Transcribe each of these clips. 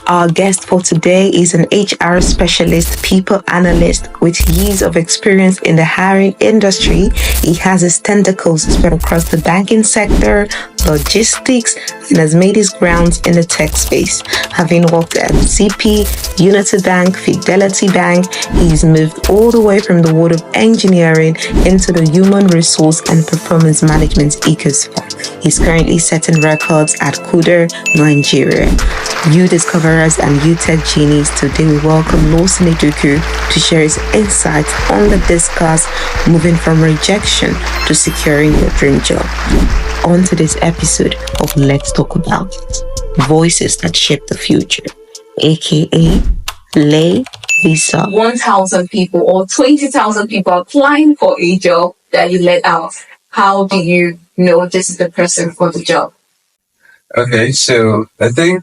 Our guest for today is an HR specialist, people analyst with years of experience in the hiring industry. He has his tentacles spread across the banking sector, logistics, and has made his grounds in the tech space. Having worked at CP, Unity Bank, Fidelity Bank, he's moved all the way from the world of engineering into the human resource and performance management ecosystem. He's currently setting records at Kuda Nigeria. You discoverers and you tech genies, today we welcome Lawson Iduku to share his insights on the discuss moving from rejection to securing your dream job. On to this episode of Let's Talk About Voices That Shape the Future, aka Lay Visa. 1,000 people or 20,000 people applying for a job that you let out. How do you know this is the person for the job? Okay, so I think,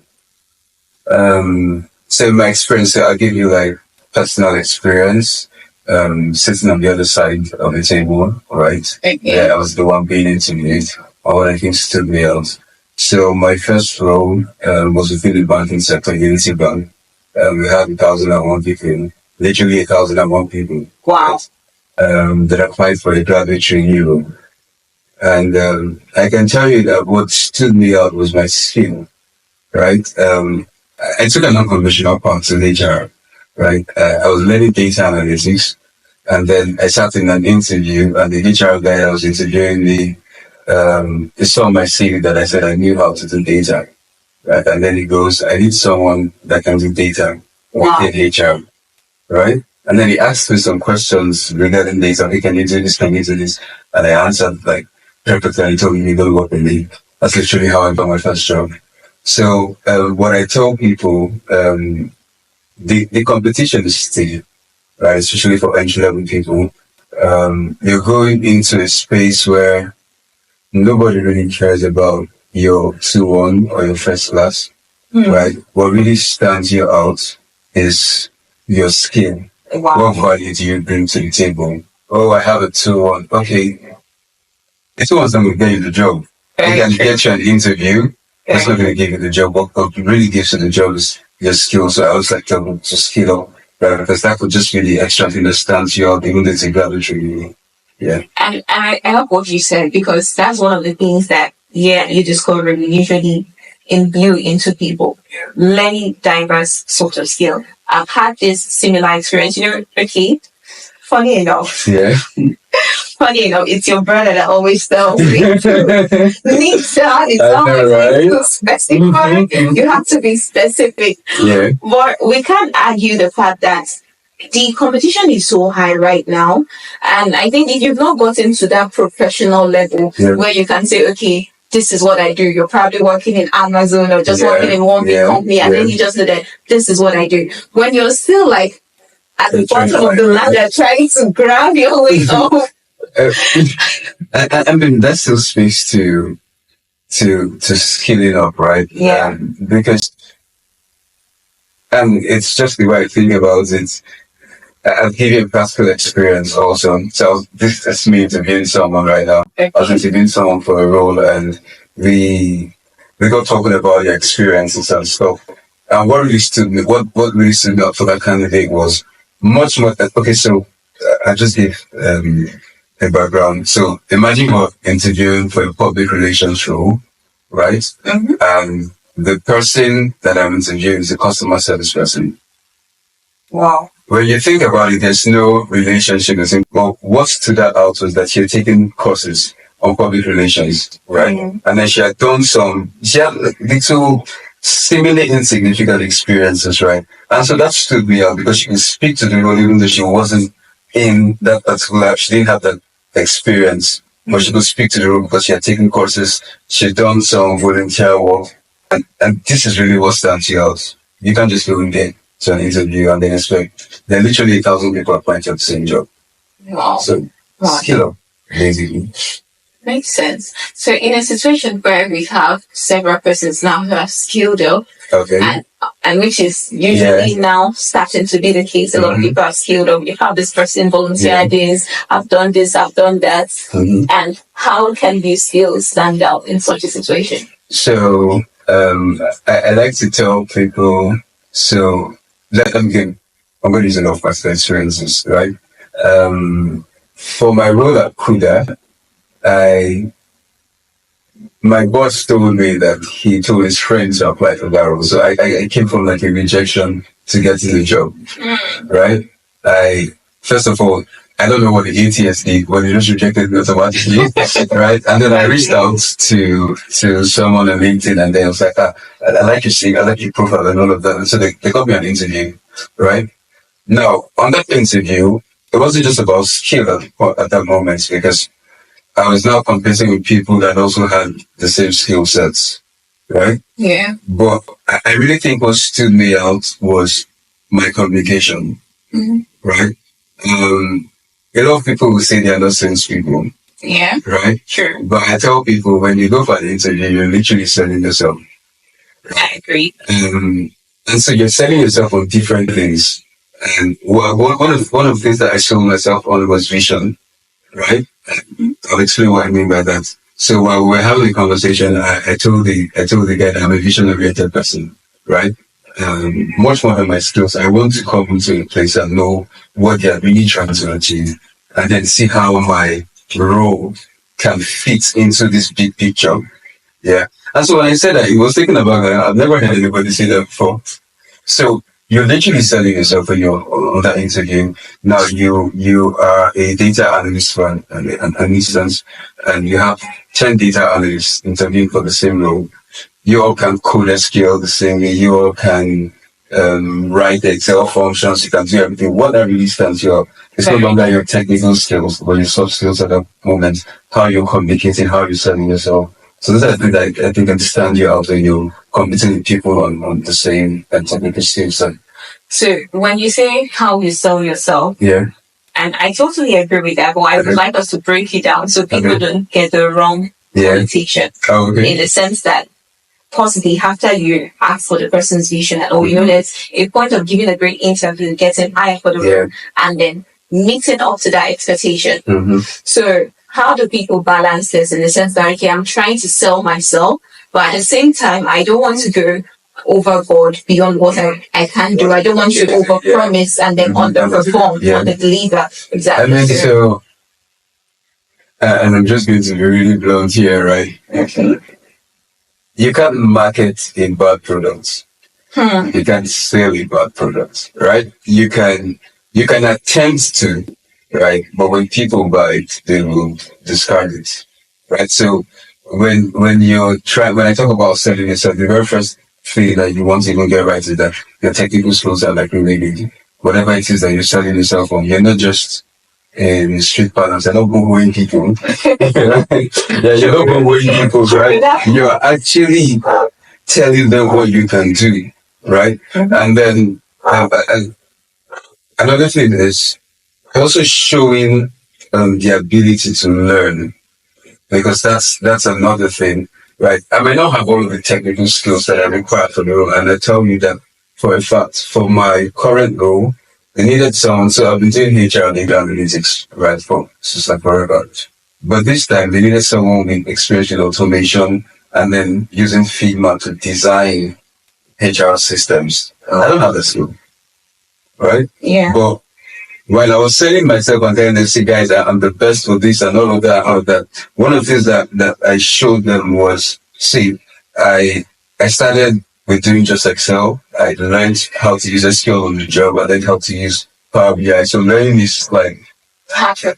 so my experience, I'll give you like personal experience, sitting on the other side of the table, right? Okay. Yeah, I was the one being interviewed, or I think stood me out. So my first role was within the banking sector, Unity Bank. We had 1,001 people, literally 1,001 people. Wow. That applied for a graduate renewal. And I can tell you that what stood me out was my skill, right? I took an unconventional path to HR, right? I was learning data analytics, and then I sat in an interview, and the HR guy that was interviewing me, he saw my CV that I said I knew how to do data, right? And then he goes, I need someone that can do data within HR, right? And then he asked me some questions regarding data. Hey, can you do this? Can you do this? And I answered like perfectly. And he told me, you don't work with me. That's literally how I got my first job. So what I tell people, the competition is still, right? Especially for entry-level people. You're going into a space where nobody really cares about your 2-1 or your first class, right? What really stands you out is your skill. Wow. What value do you bring to the table? Oh, I have a 2-1. Okay. The 2-1's not going to get you the job. It can get you an interview. That's not going to give you the job. What really gives you the job is your skill. So I always like to skill up, right? Because that could just be the extra thing that stands you out, even though it's a graduate training. Yeah. And I love what you said, because that's one of the things that, you discover usually imbue into people. Many diverse sort of skill. I've had this similar experience, funny enough. Yeah. Funny enough, it's your brother that always tells me to specific. You have to be specific. Yeah. But we can't argue the fact that the competition is so high right now. And I think if you've not gotten to that professional level where you can say, okay, this is what I do. You're probably working in Amazon or just working in one big company, and then you just know that this is what I do. When you're still like at the bottom of the ladder trying to grab your way up. I mean, that still speaks to skilling up, right? Yeah. Because it's just the way I think about it. I'll give you a practical experience also. So this is me interviewing someone right now. Okay. I was interviewing someone for a role, and we got talking about your experiences and stuff. And what really stood me out for that candidate was much more. Okay, so I just give a background. So imagine you're interviewing for a public relations role, right? Mm-hmm. And the person that I'm interviewing is a customer service person. Wow. When you think about it, there's no relationship. But what stood out was that she had taken courses on public relations, right? Mm-hmm. And then she had little seemingly insignificant experiences, right? And so that stood me out because she can speak to the role even though she wasn't in that particular, she didn't have that experience, but she could speak to the role because she had taken courses, she'd done some volunteer work, and this is really what stands you out. You can't just go in there to an interview and then expect there are literally 1,000 people applying to the same job. Wow. So skill up, basically. Makes sense. So in a situation where we have several persons now who are skilled up, okay, and which is usually now starting to be the case, a lot of people are skilled up. You have this person volunteer this, I've done this, I've done that. Mm-hmm. And how can these skills stand out in such a situation? So I like to tell people So I'm going to use enough past experiences, right? For my role at Kuda, I my boss told me that he told his friends to apply for that role. So I came from like a rejection to get to the job, right? I first of all, I don't know what the ATS did when they just rejected me automatically, right? And then I reached out to someone on LinkedIn, and they was like, I like your CV, I like your profile, and all of that. And so they got me an interview, right? Now on that interview, it wasn't just about skill at that moment because I was now competing with people that also had the same skill sets, right? Yeah. But I really think what stood me out was my communication, right? A lot of people will say they are not salespeople, Yeah. right? Sure. But I tell people when you go for an interview, you're literally selling yourself. I agree. And so you're selling yourself on different things. And one of the things that I sold myself on was vision, right? I'll explain what I mean by that. So while we were having a conversation, I told the guy that I'm a vision-oriented person, right? Much more than my skills. I want to come into a place and know what they're really trying to achieve, and then see how my role can fit into this big picture. Yeah. And so when I said that, he was thinking about that. I've never heard anybody say that before. So you're literally selling yourself when you're on that interview. Now you are a data analyst for an instance, and you have 10 data analysts interviewing for the same role. You all can code SQL the same way. You all can write the Excel functions. You can do everything. What that really stands you up. It's no longer your technical skills, but your soft skills at that moment. How you're communicating, how you're selling yourself. So those are the things that I think can stand you out when you're competing with people on the same technical skills. So when you say how you sell yourself, Yeah. and I totally agree with that, but I would like us to break it down so people don't get the wrong connotation. Oh, okay. In the sense that possibly after you ask for the person's vision and you know there's a point of giving a great interview, getting higher for the role, and then meeting up to that expectation. So how do people balance this in the sense that, okay, I'm trying to sell myself, but at the same time, I don't want to go overboard beyond what I can do. I don't want to overpromise and then underperform, underdeliver. Exactly. I mean, so, and I'm just going to be really blunt here, right? Okay. You can't market a bad product. You can't sell a bad product, right? You can attempt to, right? But when people buy it, they will discard it, right? So when I talk about selling yourself, the very first thing that you want to even get right is that your technical skills are like really good. Whatever it is that you're selling yourself on, you're not just in street balance, you're not going people. Yeah, you're not going people, right? You're actually telling them what you can do, right? And then another thing is also showing the ability to learn, because that's another thing, right? I may not have all of the technical skills that I require for the role, and I tell you that for a fact, for my current role, they needed someone. So I've been doing HR and data analytics, right, since like forever. But this time they needed someone with experience in automation and then using Figma to design HR systems. I don't have the skill, right? Yeah. But while I was selling myself and telling them, see guys, I'm the best for this and all of that, one of the things that I showed them was, see, I started with doing just Excel. I learned how to use SQL on the job. I learned how to use Power BI. So learning is like,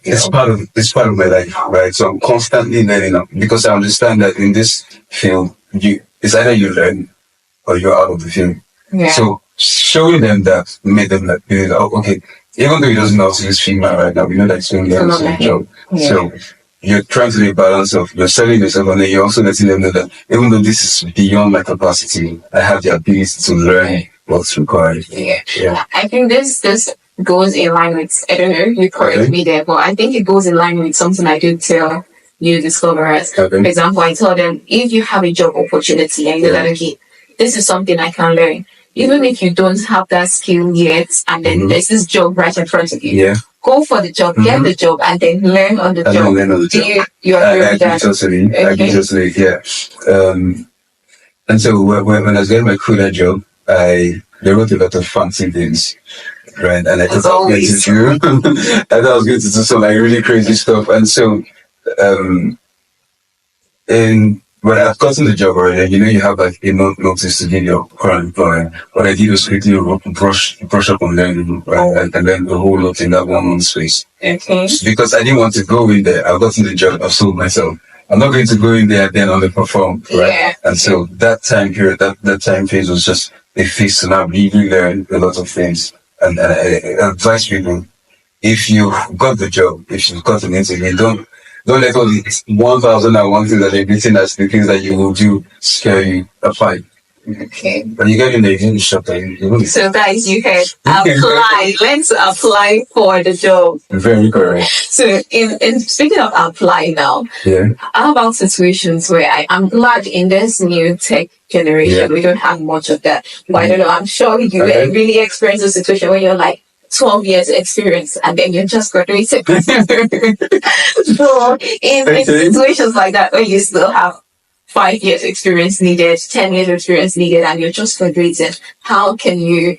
it's part of my life, right? So I'm constantly learning because I understand that in this field, it's either you learn or you're out of the field. Yeah. So showing them that made them like, oh, okay, even though he doesn't know how to use Figma right now, we know that it's going to learn the same job. Yeah. So you're trying to do a balance of you're selling yourself and then you're also letting them know that even though this is beyond my capacity, I have the ability to learn what's required. Yeah. I think this goes in line with, I don't know, you correct me there, but I think it goes in line with something I do tell new discoverers. For example, I tell them, if you have a job opportunity and you're like, okay, this is something I can learn. Even if you don't have that skill yet, and then there's this job right in front of you, go for the job, get the job, and then learn on the job. Learn on the job. You agree with that? Totally, yeah. And so when I was getting my Kuda job, I they wrote a lot of fancy things, right? And I thought I was always. going to do, I thought I was going to do some like really crazy stuff. And so, and when I've gotten the job already, you know, you have like a month notice to give your current employer. What I did was quickly brush up on learning, right? And learn the whole lot in that 1 month space. Okay. Because I didn't want to go in there. I've gotten the job, I've sold myself. I'm not going to go in there and then underperform, right? Yeah. And so that time period, that time phase was just a phase to now really learn a lot of things. And I advise people, if you've got the job, if you've got an interview, don't let all these 1,001 things that they're written as the things that you will do scare you. Apply. Okay. When you get in there, you can shut down. So guys, you heard apply. When to apply for the job. Very correct. So in speaking of apply now, Yeah. how about situations where I'm glad in this new tech generation we don't have much of that. But I don't know, I'm sure you really experience a situation where you're like 12 years experience and then you're just graduated. So in situations like that where you still have 5 years experience needed, 10 years experience needed, and you're just graduating, how can you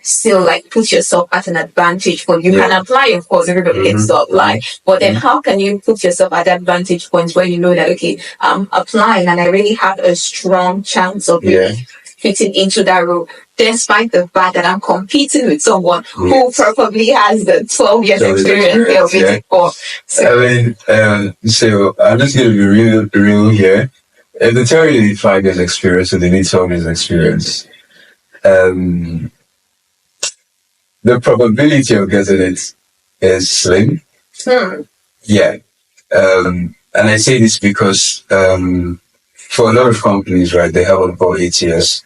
still like put yourself at an advantage point? You can apply, of course, everybody gets to apply, but then how can you put yourself at that advantage point where you know that, okay, I'm applying and I really have a strong chance of really fitting into that role, despite the fact that I'm competing with someone who probably has the 12 years experience they're waiting for. So, I mean, so I'm just going to be real here. If they tell you they need 5 years experience, so they need 12 years experience, the probability of getting it is slim. Yeah. And I say this because for a lot of companies, right, they have about 8 years.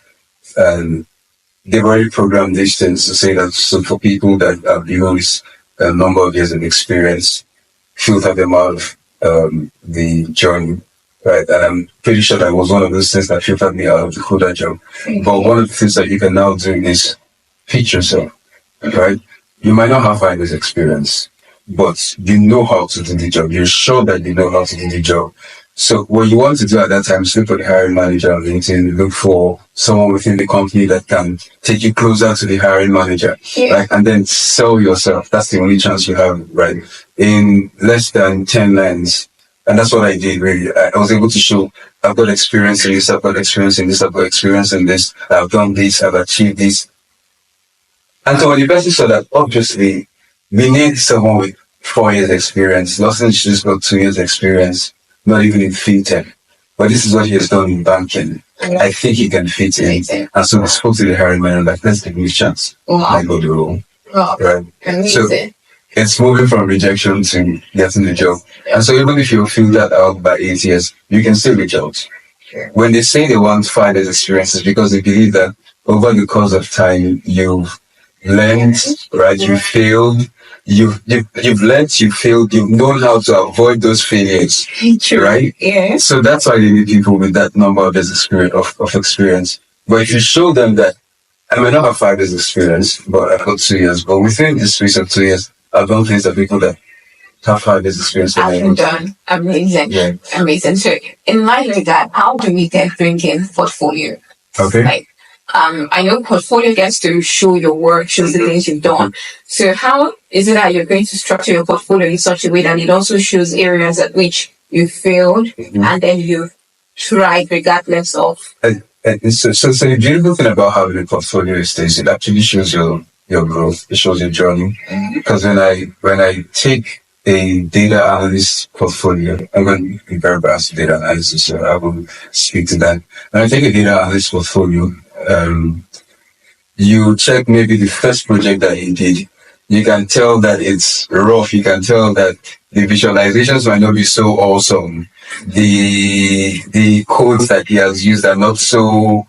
And they've already programmed these things to say that so for people that have used a number of years of experience, filter them out of the journey. Right, and I'm pretty sure that was one of those things that filtered me out of the Kuda job. But one of the things that you can now do is pitch yourself, right? You might not have 5 years experience, but you know how to do the job. You're sure that you know how to do the job. So what you want to do at that time is look for the hiring manager on LinkedIn, look for someone within the company that can take you closer to the hiring manager, right? And then sell yourself. That's the only chance you have, right? In less than 10 lines. And that's what I did, really. I was able to show I've got experience in this, I've got experience in this, I've got experience in this, I've done this, I've achieved this. And so when the person saw that, obviously, we need someone with 4 years experience. Lawson just got 2 years experience, not even in fintech. But this is what he has done in banking. I think he can fit in. And so I spoke to the hiring manager, like, let's give him a chance. I got the role. Right? So it's moving from rejection to getting the job. And so even if you feel that out by 8 years, you can still reach out. When they say they want 5 years experience, it's because they believe that over the course of time, you've learned, right? You failed. You've learned, you failed, you've known how to avoid those failures. Right? Yeah. So that's why they need people with that number of years of experience. But if you show them that I may not have 5 years experience, but I've got 2 years, but within the space of 2 years, I've done things that people that have 5 years experience I've done. Amazing. Yeah. Amazing. So in line with that, how do we get thinking portfolio? Okay. Like, I know portfolio gets to show your work, shows the things you've done. So how is it that you're going to structure your portfolio in such a way that it also shows areas at which you failed and then you tried regardless of? So the beautiful thing about having a portfolio is this, it actually shows your growth, it shows your journey. Because when I take a data analyst portfolio, I'm going to be very biased data analysis, so I will speak to that. When I take a data analyst portfolio, you check maybe the first project that he did. You can tell that it's rough. You can tell that the visualizations might not be so awesome. The codes that he has used are not so,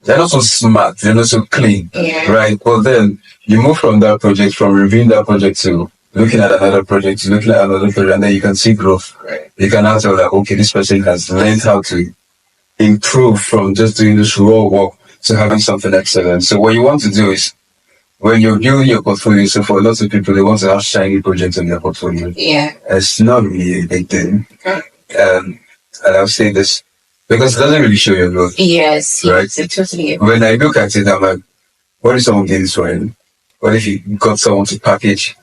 they're not so smart. They're not so clean, right? But then you move from that project, from reviewing that project to looking at another project, to looking at another project, and then you can see growth. You can now tell that, okay, this person has learned how to improve from just doing this raw work to having something excellent. So what you want to do is, when you're building your portfolio, so for lots of people, they want to have shiny projects in their portfolio. Yeah. It's not really a big thing. And I'll say this, because it doesn't really show your growth. Yes. Right? Yes, it totally. When I look at it, I'm like, What if someone did this for him? What if he got someone to package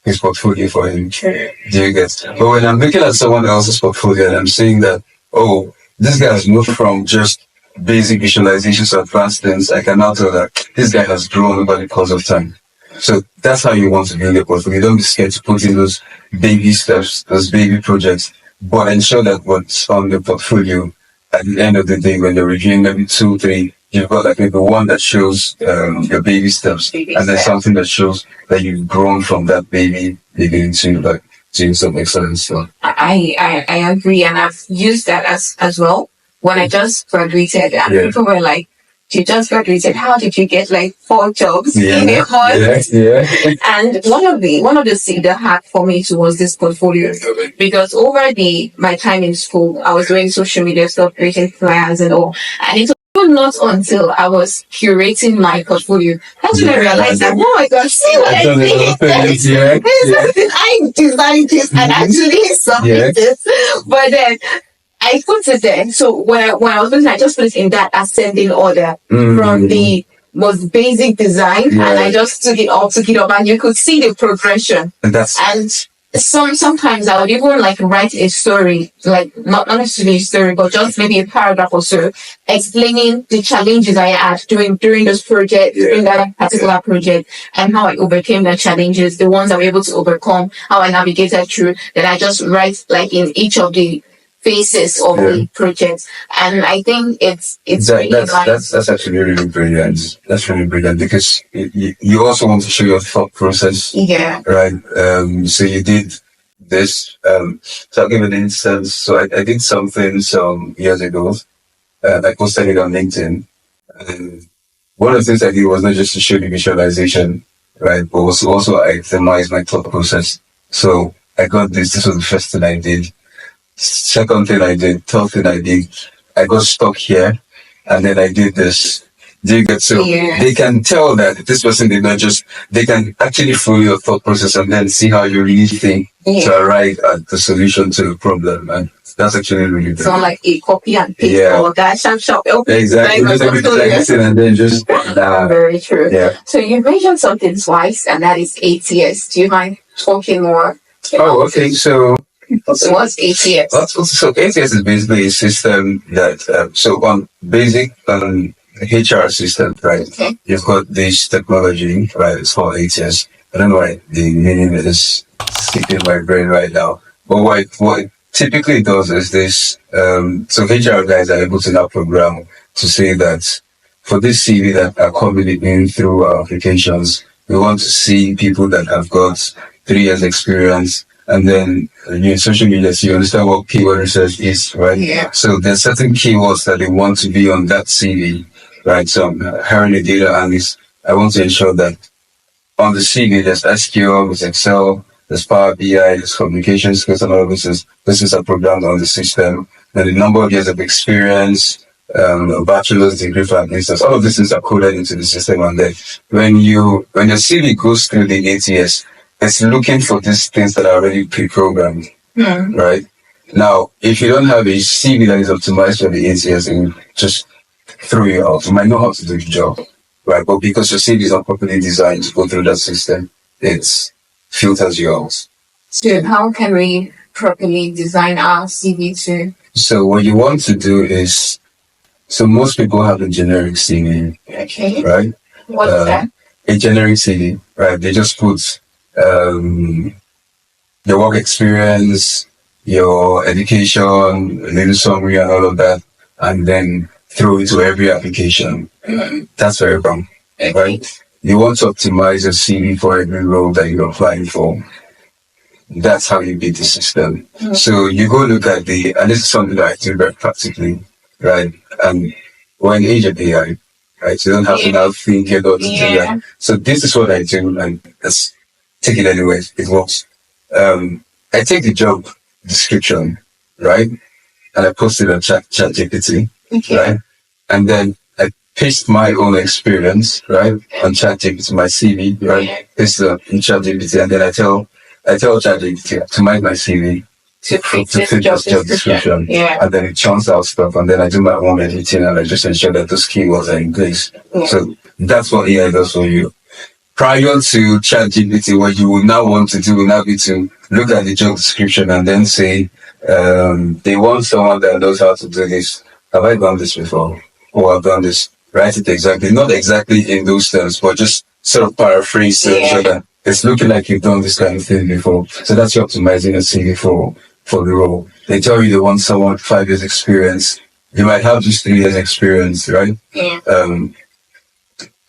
his portfolio for him? True. Do you get? But when I'm looking at someone else's portfolio and I'm seeing that, oh, this guy has moved from just basic visualizations to advanced things, I can now tell that this guy has grown over the course of time. So that's how you want to build your portfolio. Don't be scared to put in those baby steps, those baby projects, but ensure that what's on the portfolio at the end of the day, when you're reviewing maybe 2, 3, you've got like maybe one that shows your baby steps, and then something that shows that you've grown from that baby into like doing some excellent stuff. I agree, and I've used that as well. When I just graduated, and people were like, "You just graduated. How did you get like 4 jobs in a month?" And one of the hack for me was this portfolio, because over my time in school, I was doing social media stuff, creating flyers and all, and it was not until I was curating my portfolio that's when I realized that, oh my God, see what I did. I designed this and actually submitted this, but then I put it there. So when I was doing it, I just put it in that ascending order from the most basic design, and I just took it up, and you could see the progression. And sometimes I would even like write a story, like not necessarily a story, but just maybe a paragraph or so, explaining the challenges I had during this project, during that particular project, and how I overcame the challenges, the ones I was able to overcome, how I navigated through. Then I just write like in each of the phases of the project, and I think it's that's actually really brilliant. That's really brilliant, because you also want to show your thought process. Right. So you did this. So I'll give an instance. So I did something some years ago. I posted it on LinkedIn, and one of the things I did was not just to show the visualization, right, but was also itemize my thought process. So I got this. This was the first thing I did. Second thing I did, third thing I did, I got stuck here, and then I did this. Do you get? So they can tell that this person did not just, they can actually follow your thought process and then see how you really think to arrive at the solution to the problem. And that's actually really good. So like a copy and paste or that sharp. Exactly. And then just very true. Yeah. So you mentioned something twice, and that is ATS. Do you mind talking more? Oh, okay. So what's ATS? So ATS is basically a system that, so on basic HR system, right? Okay. You've got this technology, right? It's called ATS. I don't know why the meaning is sticking in my brain right now. But what it typically does is this, so HR guys are able to now program to say that for this CV that are coming in through our applications, we want to see people that have got 3 years experience. And then in social media, so you understand what keyword research is, right? Yeah. So there's certain keywords that they want to be on that CV, right? So I'm hiring a data analyst. I want to ensure that on the CV, there's SQL, there's Excel, there's Power BI, there's communication skills, and all of this is are programmed on the system. Then the number of years of experience, a bachelor's degree, for instance, all of these things are coded into the system. And then when your CV goes through the ATS, it's looking for these things that are already pre-programmed, right? Now, if you don't have a CV that is optimized for the ATS, and just throw you out, you might know how to do the job, right? But because your CV is not properly designed to go through that system, it filters you out. So how can we properly design our CV too? So what you want to do is, so most people have a generic CV, right? What is that? A generic CV, right? They just put your work experience, your education, a little summary and all of that, and then throw it to every application. That's very wrong, right? You want to optimize your CV for every role that you're applying for. That's how you beat the system. So you go look at and this is something that I do very practically, right? And we're in the age of AI, right? So you don't have to now think about to do that. So this is what I do, and that's take it anyway. It works. I take the job description, right? And I post it on ChatGPT, right? And then I paste my own experience, right? On ChatGPT, my CV, right? Paste it in ChatGPT, and then I tell ChatGPT to make my CV to fit this job description. Yeah. And then it chunks out stuff, and then I do my own editing, and I just ensure that those keywords are in place. So That's what AI does for you. Prior to ChatGPT, what you would now want to do would now be to look at the job description and then say, they want someone that knows how to do this. Have I done this before? Or I've done this. Write it exactly, not exactly in those terms, but just sort of paraphrase it so that it's looking like you've done this kind of thing before. So that's your optimizing a CV for the role. They tell you they want someone 5 years experience. You might have just 3 years experience, right? Yeah.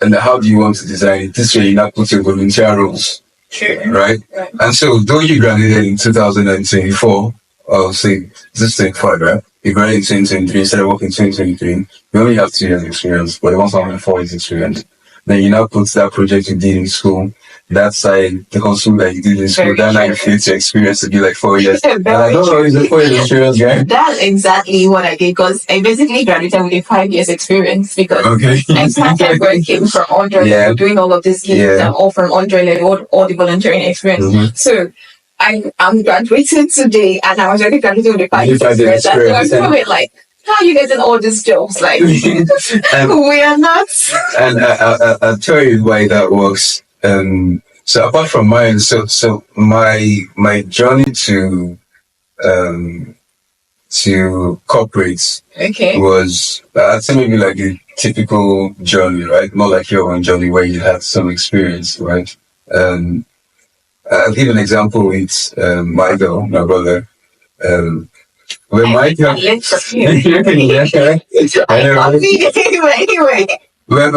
And how do you want to design it? This way you not put your volunteer roles. Sure. Right? And so, though you graduated in 2024, or say, this 25, right? You graduated in 2023, instead of working in 2023, you only have 2 years experience, but you want someone with 4 years experience. Then you now put that project you did in school, that side, the consumer that you did in school, that now inflates your experience to be like 4 years. And I don't know, it's a 4 years experience, guy. That's exactly what I did, because I basically graduated with a 5 years experience, because I started working from under doing all of these gigs and all from under level, all the volunteering experience. So I'm graduating today, and I was already graduating with a 5 years experience. So I'm probably like, how are you getting all these jobs? Like, we are not. And I'll tell you why that works. So apart from mine, so my journey to corporates was, I'd say maybe like a typical journey, right? More like your own journey where you had some experience, right? I'll give an example with my brother. When Michael, when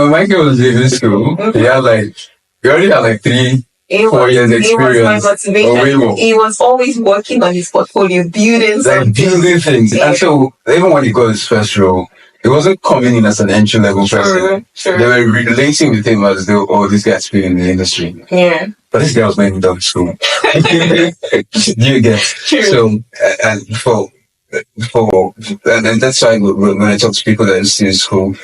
Michael was leaving school, he already had like 4 years experience. He was always working on his portfolio, building things. And so even when he got his first role, it wasn't coming in as an entry level person. Sure. They were relating with him as though, oh, this guy's been in the industry. Yeah. But this guy was not even done school. You get. True. So and that's why when I talk to people that are still in school,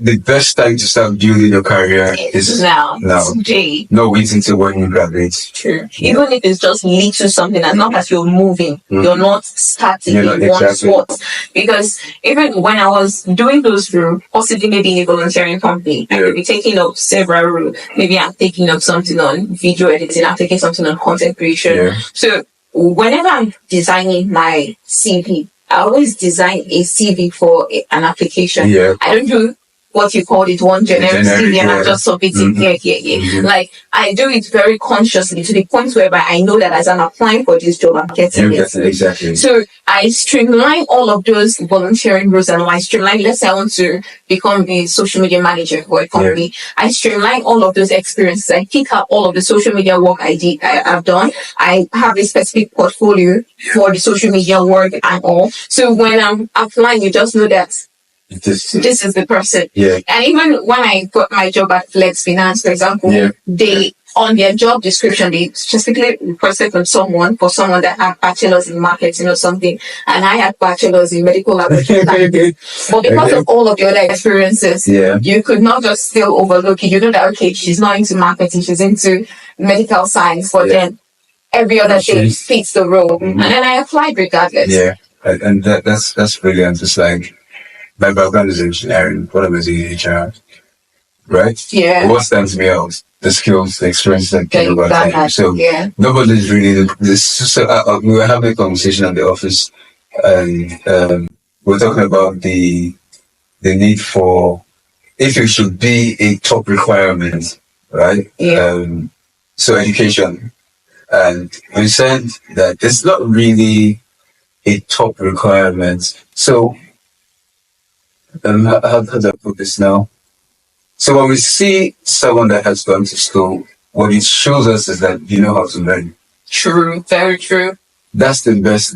the best time to start building your career is now. Today. Not waiting till when you graduate. True. Yeah. Even if it's just little something, as long as you're moving, you're not static in one spot. Because even when I was doing those roles, possibly maybe in a volunteering company, I could be taking up several roles. Maybe I'm taking up something on video editing, I'm taking something on content creation. Yeah. So whenever I'm designing my CV, I always design a CV for an application. Yeah. I don't do what you called it, one generic CV, and I'm just submitting here. Like, I do it very consciously to the point whereby I know that as I'm applying for this job, I'm getting it. Exactly. So I streamline all of those volunteering roles, and I streamline, let's say I want to become the social media manager for a company. I streamline all of those experiences. I pick up all of the social media work I've done. I have a specific portfolio for the social media work and all. So when I'm applying, you just know that this is the person. Yeah. And even when I got my job at Flex Finance, for example, they, on their job description, they specifically requested for someone that had bachelor's in marketing or something, and I had bachelor's in medical laboratory science. But because of all of the other experiences, you could not just still overlook it. You know that, okay, she's not into marketing, she's into medical science, but then every other thing fits the role. And then I applied regardless. Yeah. And that's brilliant. It's like, my background is engineering. What am I doing in HR? Right? Yeah. What stands me out? The skills, the experience that came about time. So nobody's really this. So we were having a conversation at the office, and we were talking about the need for, if it should be a top requirement, right? Yeah. So education, and we said that it's not really a top requirement. So how do I put this now? So when we see someone that has gone to school, what it shows us is that you know how to learn. True, very true. That's the best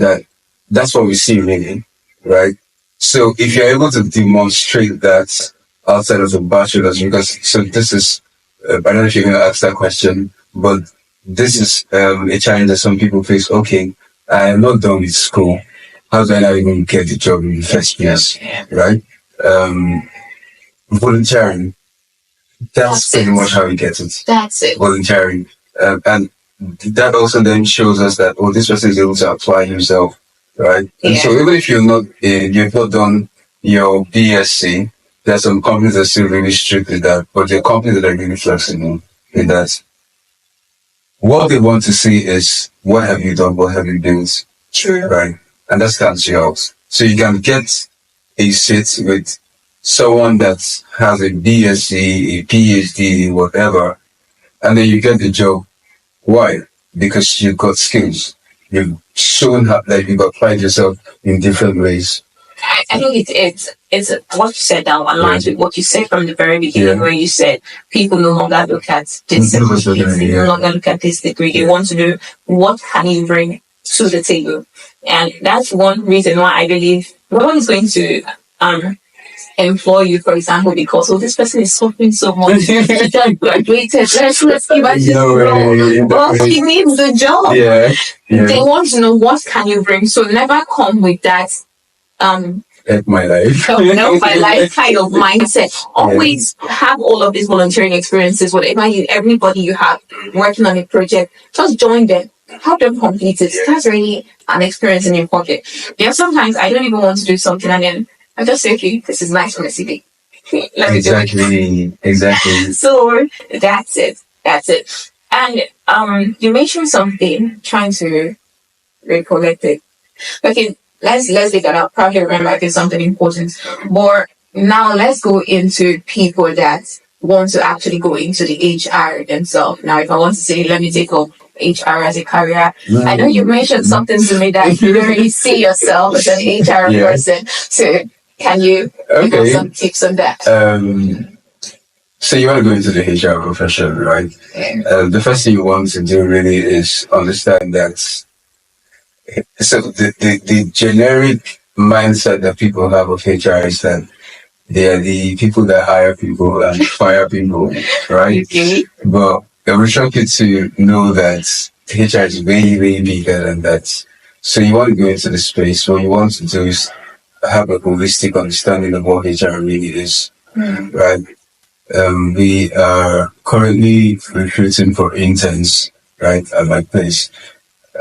that's what we see really, right? So if you're able to demonstrate that outside of the bachelor's, because so this is, I don't know if you're going to ask that question, but this is a challenge that some people face. Okay, I am not done with school. How do I now even get the job in the first place, right? Volunteering. That's pretty much how you get it. That's it. Volunteering. And that also then shows us that, oh, this person is able to apply himself, right? And so even if you've not done your BSc, There are some companies that are still really strict with that, but there are companies that are really flexible with that. What they want to see is what have you done, what have you built, True. right? And that stands you out. So you can get a seat with someone that has a BSc, a PhD, whatever, and then you get the job. Why? Because you've got skills. You've shown that you've applied yourself in different ways. I think it's what you said now aligns with what you said from the very beginning, where you said people no longer look at this certificate, they no longer look at this degree. They want to know what can you bring to the table, and that's one reason why I believe no one is going to employ you, for example, because this person is suffering so much. He just graduated. Let's give us this role. Well, he needs the job. Yeah. They want to know what can you bring. So never come with that Help my life. help my life kind of mindset. Always have all of these volunteering experiences, everybody you have working on a project, just join them. Help them complete it. That's really an experience in your pocket. Yeah, sometimes I don't even want to do something and then I just say, okay, this is nice from the CV. Let me do it. Exactly. So that's it. And you mentioned something, trying to recollect it. Okay, let's leave that out. Probably remember if it's something important. But now let's go into people that want to actually go into the HR themselves. Now, if I want to say, let me take up HR as a career, I know you mentioned something to me that you don't really see yourself as an HR person. So can you give us some tips on that? So you want to go into the HR profession, right? Yeah. The first thing you want to do really is understand that. So the generic mindset that people have of HR is that they are the people that hire people and fire people, right? Okay. But it will shock you to know that HR is way, way bigger than that. So you want to go into the space. What you want to do is have a holistic understanding of what HR really is, right? We are currently recruiting for interns, right, at my place.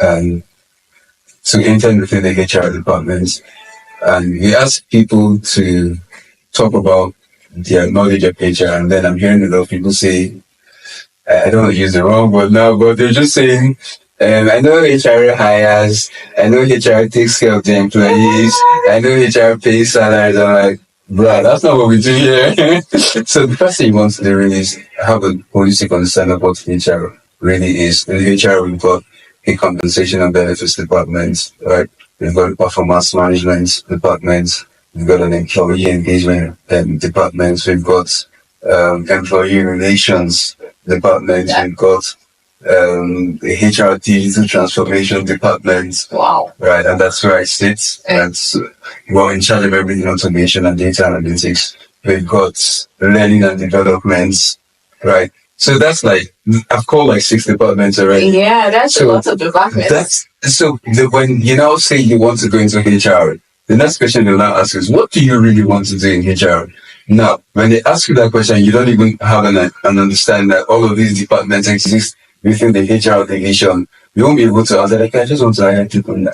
And to intern within the HR department. And we ask people to talk about their knowledge of HR. And then I'm hearing a lot of people say, I don't want to use the wrong word now, but they're just saying, I know HR hires, I know HR takes care of the employees, I know HR pays salaries. I'm like, bro, that's not what we do here. So the first thing you want to do really is have a holistic understanding of what HR really is. In HR, we've got a compensation and benefits department, right? We've got a performance management department. We've got an employee engagement department. We've got employee relations department. We've got the HR digital transformation department. Wow. Right, and that's where I sit. And we're in charge of everything automation and data analytics. We've got learning and development, right? So that's like, I've called like 6 departments already. Yeah, that's a lot of departments. When you now say you want to go into HR, the next question they'll now ask is, what do you really want to do in HR? Now, when they ask you that question, you don't even have an understanding that all of these departments exist within the HR division. You won't be able to answer, like, I just want to hire people. And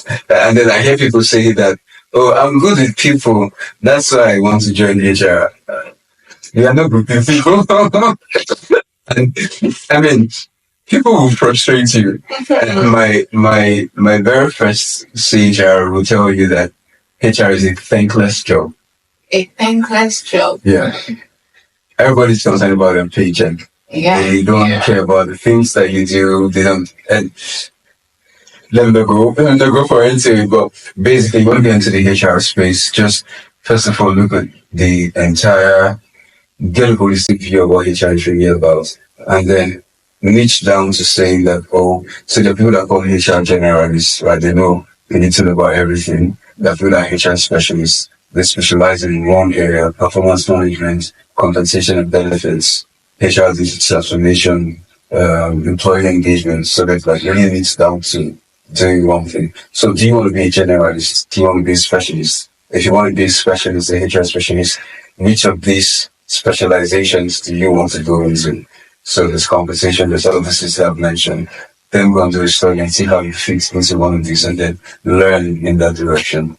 then I hear people say that, oh, I'm good with people, that's why I want to join HR. You are not good with people. And I mean, people will frustrate you. My very first HR will tell you that HR is a thankless job. A thankless job. Yeah. Everybody's concerned about their paycheck. Yeah. They don't care about the things that you do. They don't. And let them go for it. But basically, you want to get into the HR space. Just first of all, look at the entire, get a holistic view of what HR is really about, and then niche down to saying that, oh, so the people that call HR generalists, right? They need to know about everything. The people that HR specialists, they specialize in one area: performance management, compensation and benefits, HR digital transformation, employee engagement. So that like really needs down to doing one thing. So do you want to be a generalist? Do you want to be a specialist? If you want to be a specialist, a HR specialist, which of these specializations do you want to go into? So there's compensation, there's all the things I've mentioned. Then go on to the story and see how you fit into one of these and then learn in that direction.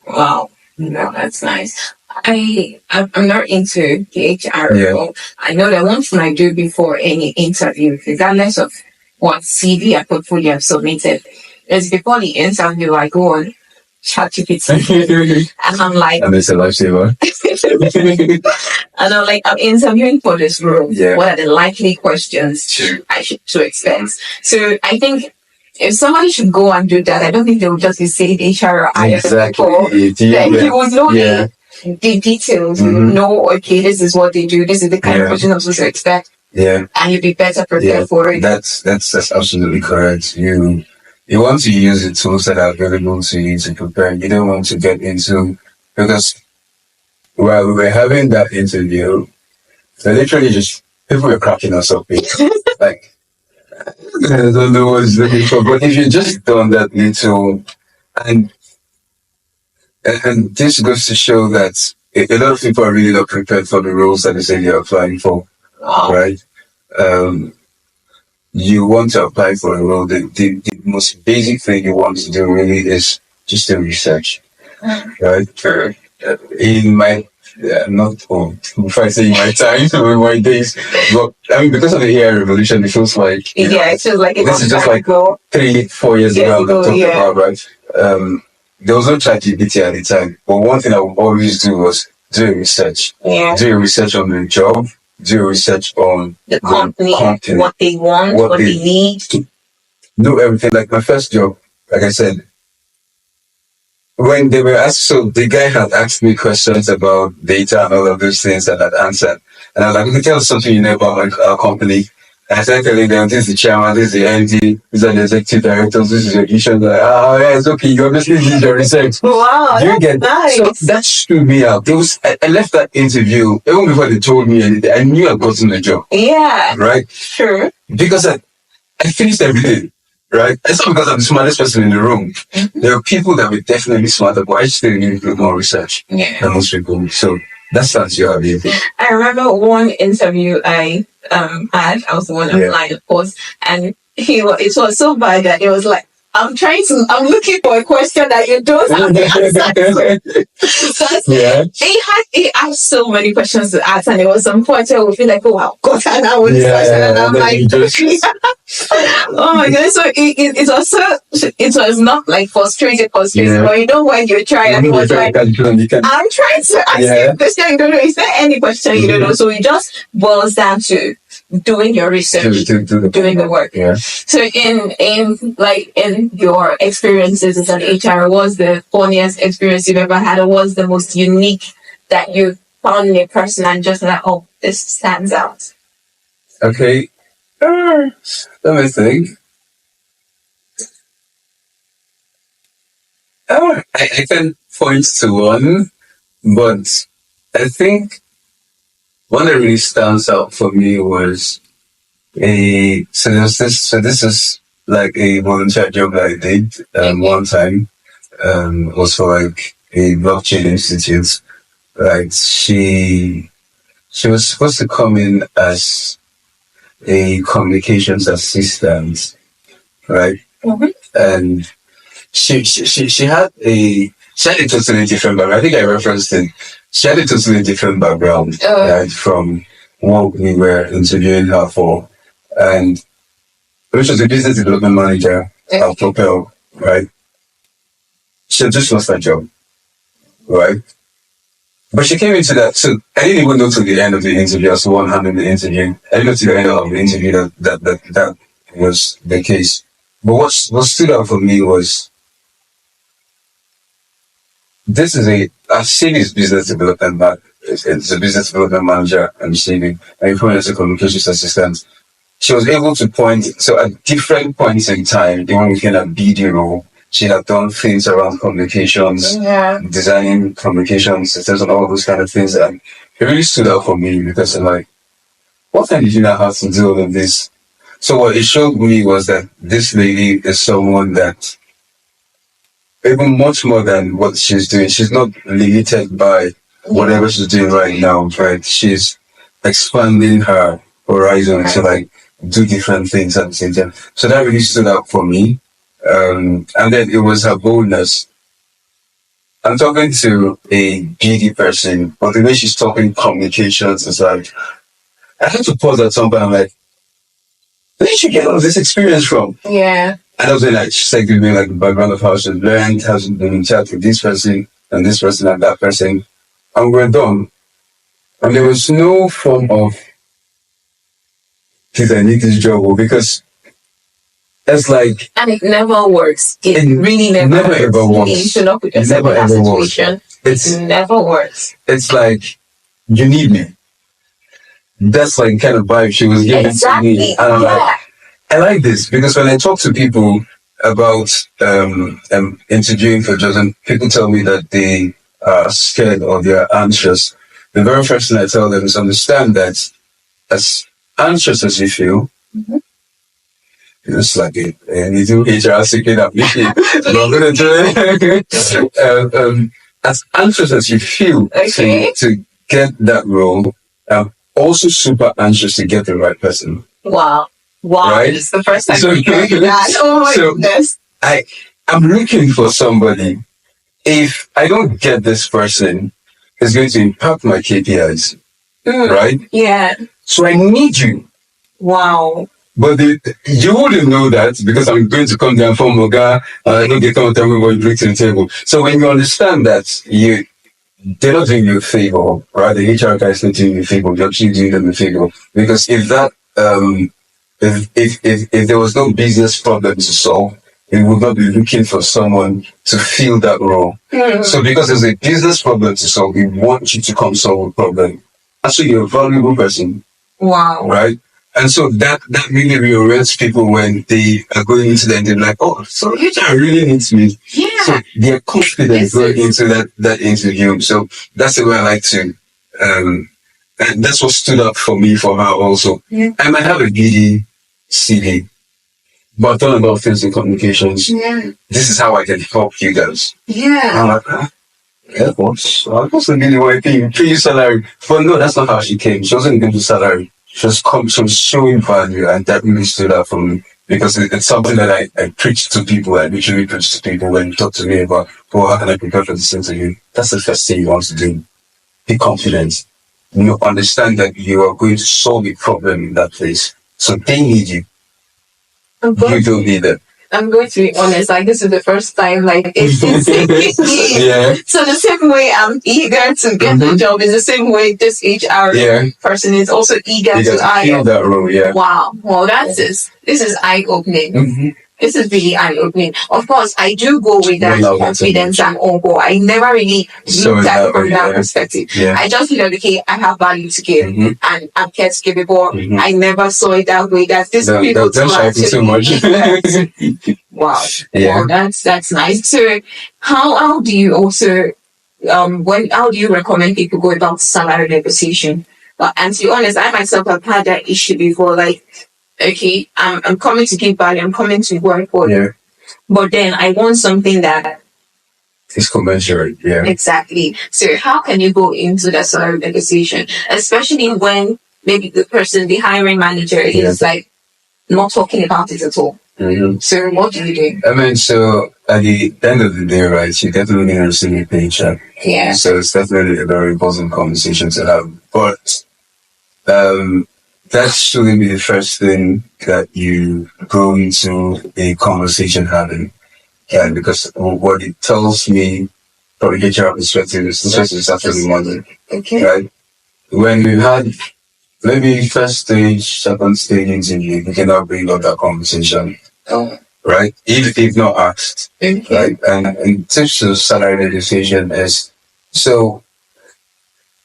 Wow. No, that's nice. I'm not into the HR role. I know that one thing I do before any interview, regardless of what CV or portfolio I've submitted, is before the interview I go on ChatGPT and I'm like, And it's a lifesaver. and I'm like, I'm interviewing for this role. Yeah. What are the likely questions I should to expect? So I think if somebody should go and do that, I don't think they would just be saying HR or IR. Exactly. Then you would know the details. You would know, okay, this is what they do. This is the kind of question I'm supposed to expect. Yeah. And you'd be better prepared for it. That's absolutely correct. You want to use the tools that are available to you to prepare. You don't want to get into, because while we were having that interview, they literally just, people were cracking us up. Like, I don't know what it's looking for, but if you just done that little, and this goes to show that a lot of people are really not prepared for the roles that they say they're applying for, right? You want to apply for a role, the most basic thing you want to do really is just do research, right? In my, not for, if I say in my time, in my days, but I mean, because of the AI revolution, it feels like, it feels like this is just like 3-4 years ago, I'm talking about, right? There was no ChatGPT at the time, but one thing I would always do was do research. Yeah. Do research on the job, do research on the company, what they want, what they need. Know everything. Like my first job, like I said, when they were asked, so the guy had asked me questions about data and all of those things, and I'd answered. And I was like, okay, tell us something you know about our company. And I started telling them, this is the chairman, this is the MD, these are the executive directors, this is your issue. Like, yeah, it's okay, you obviously did your research. Wow, you get nice. So that stood me out. I left that interview, even before they told me anything, I knew I'd gotten the job. Yeah. Right? Sure. Because I finished everything. Right? It's not because I'm the smartest person in the room. Mm-hmm. There are people that were definitely smarter, but I still need to do more research than most people. So that's your idea. I remember one interview I had. I was the one applying, of course, and it was so bad that it was like, I'm looking for a question that you don't have the answer to. He had so many questions to ask, and there was some point where we feel like, oh, wow, God, and I was and I'm like, oh my God. So it was not like frustrated, but you know when you try and it was like, I'm trying to ask you a question you don't know. Is there any question you don't know? So it just boils down to doing your research, doing the work. Yeah. So in your experiences as an HR, what's the funniest experience you've ever had, or what's the most unique that you found in a person and just like, oh, this stands out? Okay. Let me think. I can point to one, but I think one that really stands out for me was this is like a volunteer job that I did one time. Was for like a blockchain institute. Right, she was supposed to come in as a communications assistant, right? Mm-hmm. And she had a totally different background. I think I referenced it. She had a totally different background, right, from what we were interviewing her for, and which was a business development manager at Propel, right? She had just lost her job, right? But she came into that, so I didn't even know to the end of the interview, as one handling the interview. I didn't know to the end of the interview that was the case. But what stood out for me was, I've seen his business development it's a business development manager, I'm saying, and probably as a communications assistant. She was able to point, so at different points in time, even within a BD role, she had done things around communications, designing communication systems and all those kind of things. And it really stood out for me because I'm like, what time did you now have to do all of this? So what it showed me was that this lady is someone that, even much more than what she's doing, she's not limited by whatever she's doing right now, right? She's expanding her horizon to like do different things at the same time. So that really stood out for me. And then it was her boldness. I'm talking to a BD person, but the way she's talking communications is like, I had to pause at some point. I'm like, where did you get all this experience from? Yeah. And I was like, she's like giving me like the background of how she learned, how she's been in chat with this person and this person and that person. And we're done. And there was no form of, please, I need this job, because it's like, And it never works. It really never works. Ever works. You need to not put yourself Never in that ever situation. works. It's It never works. It's like, you need me. That's like kind of vibe she was giving to me. And I'm like, I like this, because when I talk to people about interviewing for jobs, and people tell me that they are scared or they are anxious, the very first thing I tell them is understand that as anxious as you feel, it's like you do HR secret application. But I'm gonna do it. As anxious as you feel to get that role, I'm also super anxious to get the right person. Wow. Right? It's the first time I'm hearing that. Oh my goodness. I'm looking for somebody. If I don't get this person, it's going to impact my KPIs. Right? Yeah. So I need you. Wow. But you wouldn't know that, because I'm going to come down from Moga and I don't get come and tell me what you bring to the table. So when you understand that they're not doing you a favor, right? The HR guy is not doing you a favor, you're actually doing them a favor. Because if that if there was no business problem to solve, we would not be looking for someone to fill that role. So because there's a business problem to solve, we want you to come solve a problem. Actually, you're a valuable person. Wow. Right? And so that really reorients people when they are going into the interview, like, oh, so HR really needs me. Yeah. So they're confident going into that interview. So that's the way I like to, and that's what stood up for me for her also. Yeah. I might have a BD CV, but I've done a lot of things in communications. Yeah. This is how I can help you guys. Yeah. I'm like, yeah, boss. I wasn't really what I pay you salary. But no, that's not how she came. She wasn't going to salary. She was showing value, and that really stood out for me, because it's something that I preach to people. I literally preach to people when you talk to me about, oh, how can I prepare for this interview? That's the first thing you want to do. Be confident. Understand that you are going to solve a problem in that place. So they need you. You don't need them. I'm going to be honest, like, this is the first time, like, it's yeah. So the same way I'm eager to get the job is the same way this HR person is also eager to feel that role. Yeah. Wow. Well, this is eye-opening. This is really eye-opening. Of course, I do go with that confidence and all, but I never really looked at it from that perspective. Yeah. I just feel like, okay, I have value to give, and I'm care to give it, but I never saw it that way. That this people don't actually too much. Wow. Yeah. Wow, that's nice. So, how do you also how do you recommend people go about salary negotiation? And to be honest, I myself have had that issue before. Like, okay, I'm coming to give value, I'm coming to work for you. But then I want something that is commensurate. Yeah. Exactly. So how can you go into that salary negotiation? Especially when maybe the hiring manager is like not talking about it at all. So what do you do? I mean, so at the end of the day, right, you definitely need to receive a paycheck. Yeah. So it's definitely a very important conversation to have. But that shouldn't be the first thing that you go into a conversation having. Yeah, because what it tells me from a HR perspective is actually money. Okay. Right? When we've had maybe first stage, second stage interview, we cannot bring up that conversation. Oh. Right? If not asked. Okay. Right? And tips to salary negotiation is, so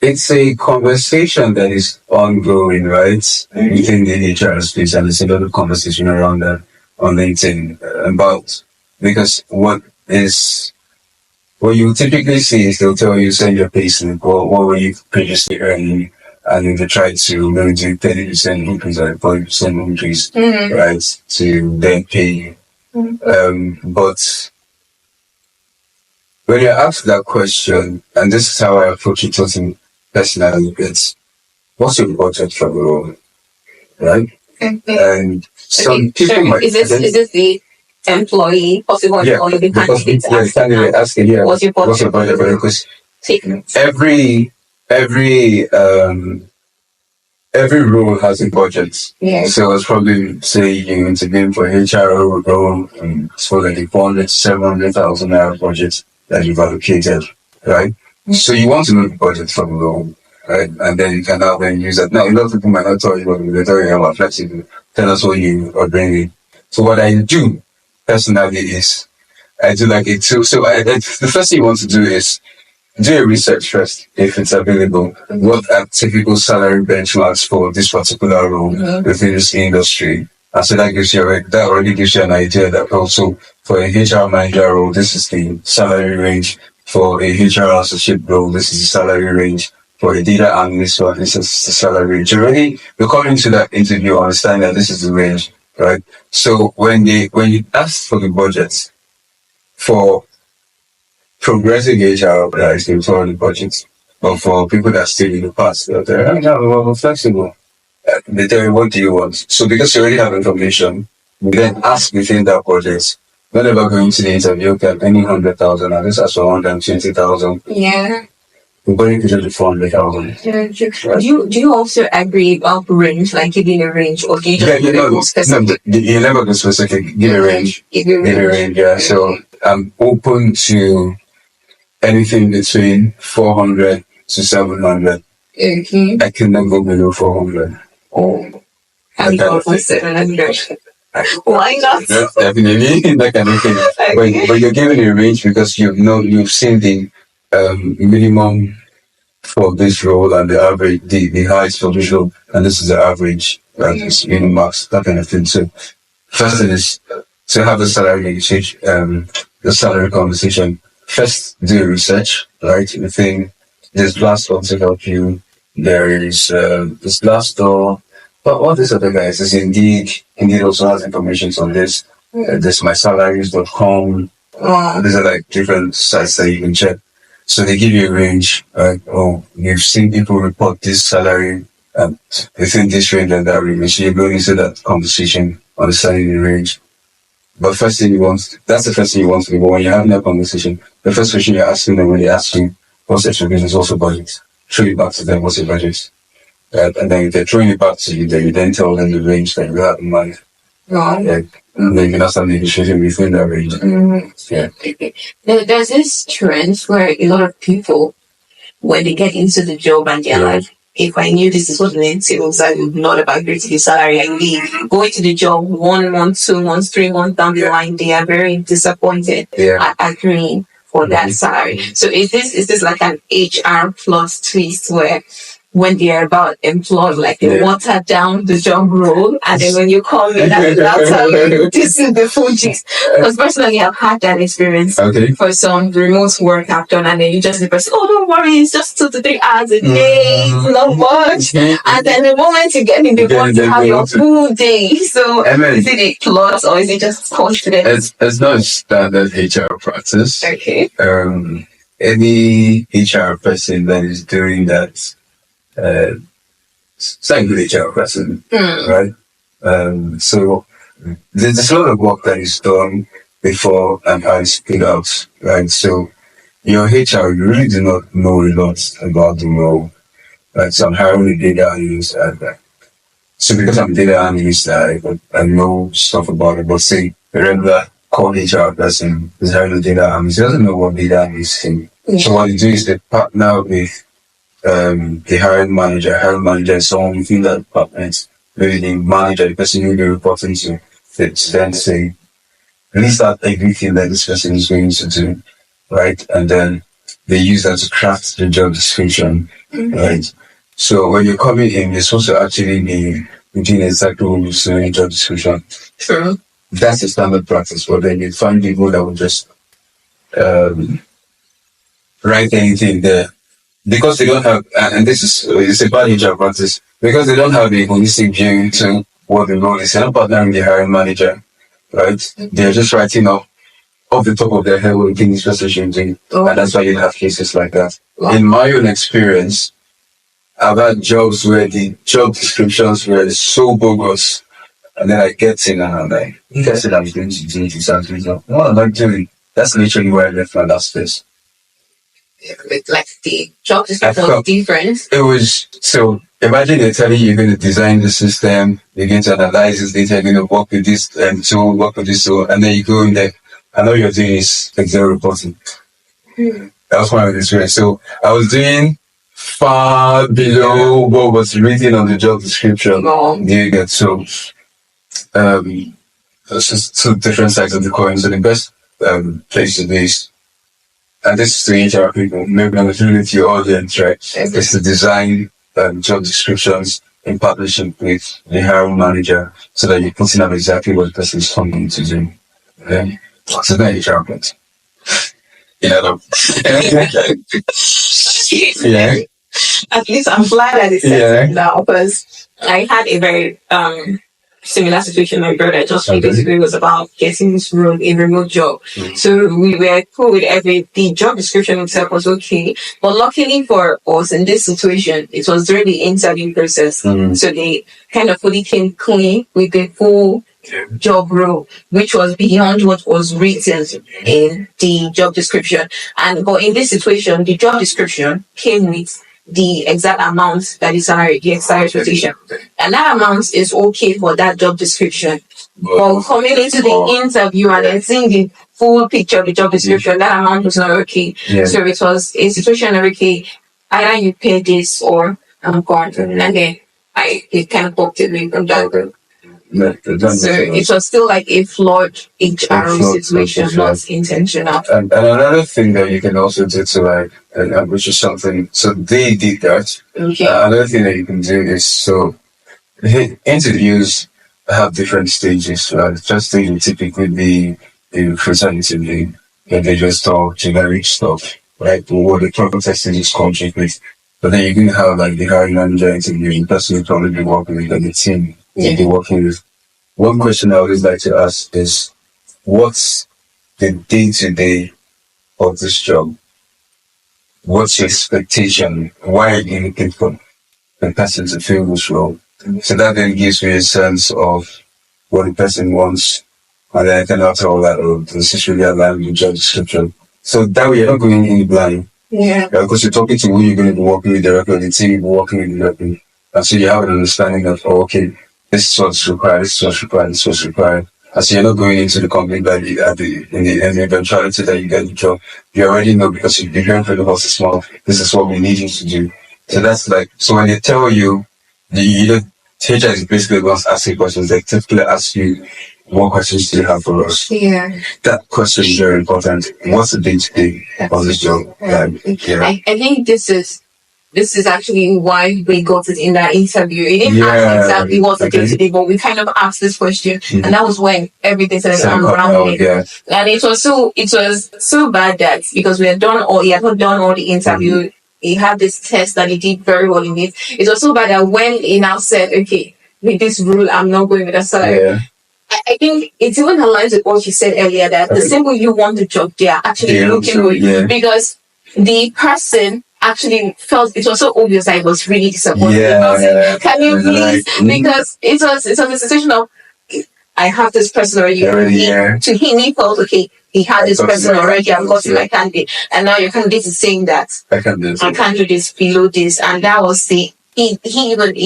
it's a conversation that is ongoing, right? Within the HR space, and there's a lot of conversation around that on LinkedIn about, because what you typically see is they'll tell you, send your pay slip, or what were you previously earning, and then they try to maybe do 30% increase or 40% increase, right, to then pay you. But when you're asked that question, and this is how I approach it totally personally, it's, what's your budget for the role, right? And some people might... Is this the employee, possible employee, the candidate asking, what's your budget? Because every every role has a budget. Yeah. So it's probably say you intervene for HR role, it's for like 400 to 700,000 naira budget that you've allocated, right? Mm-hmm. So you want to know the budget for the role, right? And then you can now then use that. Now, a lot of people might not tell you what they're talking about flexible. Tell us what you are bringing. So what I do personally is I do like it too. So the first thing you want to do is do your research first, if it's available. What are typical salary benchmarks for this particular role within this industry? And so that already gives you an idea that also for a HR manager role, this is the salary range. For a HR associate role, this is the salary range. For a data analyst role, this is the salary range. You're coming to that interview understand that this is the range, right? So when you ask for the budget for progressive HR guys can follow the budget. But for people that stay in the past, they're flexible. They tell you what do you want. So because you already have information, you then ask within that budget. Whenever going to the interview, okay, any 100,000, and this is 120,000. Yeah. We're going to do 400,000. Yeah. Do you also agree about range, like giving a range, or do you just specific? No, you never go specific. Give a range. Give a range. Yeah. So I'm open to anything between 400 to 700. Okay. I can never go below 400. Oh. I'm going for 700. Why not? Yeah, definitely. That kind of thing. Okay. But you're given a range because you've seen the minimum for this role and the average, the highest for this role, and this is the average, right? It's max, that kind of thing. So first thing is to have the salary negotiation, the salary conversation. First, do research, right? The thing, there's Glassdoor to help you. There is this Glassdoor. But all these other guys is Indeed. Indeed also has information on this. There's mysalaries.com. These are like different sites that you can check. So they give you a range, right? Oh, you've seen people report this salary within this range and that range. So you're going into that conversation, understanding the range. But that's the first thing you want to do. But when you're having that conversation, the first question you're asking them when they ask you, what's your business, what's your budget? Throw it back to them, what's your budget? And then if they're throwing it back to you, then you then tell them the range that you have in mind. And then you can start negotiating within that range. Yeah. There's this trend where a lot of people, when they get into the job and they're like, if I knew this is what the entails, I would not have agreed to the salary. I leave. Going to the job 1 month, 2 months, 3 months down the line, they are very disappointed at agreeing for that salary. So is this like an HR plus twist where when they're about employed, like they water down the job role, and then when you call me, that's how this is the full gist. Because personally, I've had that experience for some remote work I've done, and then you just the person, oh, don't worry, it's just 2 to 3 hours a day, it's not much. And then the moment you get in the box, you have your full day. So is it a plus or is it just confidence? It's not standard HR practice. Okay. Any HR person that is doing that. Same good HR person, right? So there's a lot of work that is done before and I spit out, right? So your HR, you really do not know a lot about the role, right? So I'm hiring a data analyst, so because I'm a data analyst, I know stuff about it. But say a regular core HR person is hiring a data analyst, he doesn't know what data analyst is. So what you do is they partner with the hiring manager is someone within that department, maybe the manager, the person you'll be reporting to then say, list out everything that this person is going to do, right? And then they use that to craft the job description, right? So when you're coming in, you're supposed to actually be doing exactly what you say in the job description. True. That's the standard practice, but then you find people that will just write anything there. Because they don't have, and it's a bad HR practice, because they don't have a holistic view into what the role is. They're not partnering with the hiring manager, right? They're just writing off the top of their head what the thing is just doing. And that's why you have cases like that. In my own experience, I've had jobs where the job descriptions were so bogus And then I get in and I'm like, you guys said I was going to do this and this. What am I doing? That's literally where I left my last place. Like the job description was different. It was, so imagine they're telling you you're going to design the system, you're going to analyze this data, you're going to work with this tool, work with this tool, and then you go in there, and all you're doing is Excel reporting. That was one of the experience. So I was doing far below what was written on the job description. You get so it's just two different sides of the coin. So the best place to be is, and this is to HR people, maybe I'm doing it to your audience, right? It's to design job descriptions in partnership with the hiring manager so that you're putting up exactly what the person is coming to do. Okay? So then HR part. Yeah. Yeah. At least I'm glad that it's set now, because I had a very similar situation. My brother just basically was about getting this role in remote job. So we were cool with the job description itself was okay. But luckily for us in this situation, it was during the interview process. So they kind of fully came clean with the full job role, which was beyond what was written in the job description. But in this situation, the job description came with the exact amount that is salary, the salary expectation. And that amount is okay for that job description. But coming into the interview and then seeing the full picture of the job description, that amount was not okay. So it was a situation of, okay, either you pay this or I'm gone. And then it kind of popped it me from that. So it was still like a flawed HR situation, not intentional. And another thing that you can also do to like, which is something, so they did that. Another thing that you can do is, so interviews have different stages. First stage would typically be a recruiter interview, where they just talk generic stuff, right? What the proper testing is conflict with. But then you're going to have like the hiring manager interview, the person you'll probably be working with, and the team you'll be working with. One question I always like to ask is, what's the day-to-day of this job? What's your expectation? Why are you looking for the person to fill this role? So that then gives me a sense of what the person wants, and then I can after all that, this is really aligned with the job description. So that way you're not going in blind. Because you're talking to who you're going to be working with directly, the team you're working with directly. And so you have an understanding of, okay, this is what's required, this is what's required, this is what's required. And so you're not going into the company that in the eventuality that you get the job. You already know, because you've been hearing from the horse's mouth, this is what we need you to do. So that's like, so when they tell you, HR is basically going to ask you questions. They typically ask you, what questions do you have for us? That question is very important. What's the day-to-day of this job? I think this is actually why we got it in that interview. It didn't ask exactly what the day-to-day, but we kind of asked this question, and that was when everything started unraveling. And it was so bad that because he had not done all the interview, he had this test that he did very well in it. It was so bad that when he now said, okay, with this rule, I'm not going with that salary. I think it even aligns with what you said earlier, that the same way you want the job, they are actually looking for you. Because the person actually felt it was so obvious that it was really disappointed. Can you please? Because it was a situation of, I have this person already. To him, he felt, okay, he had this person already, I've got my candidate. And now your candidate is saying that I can't do this below this. And that was he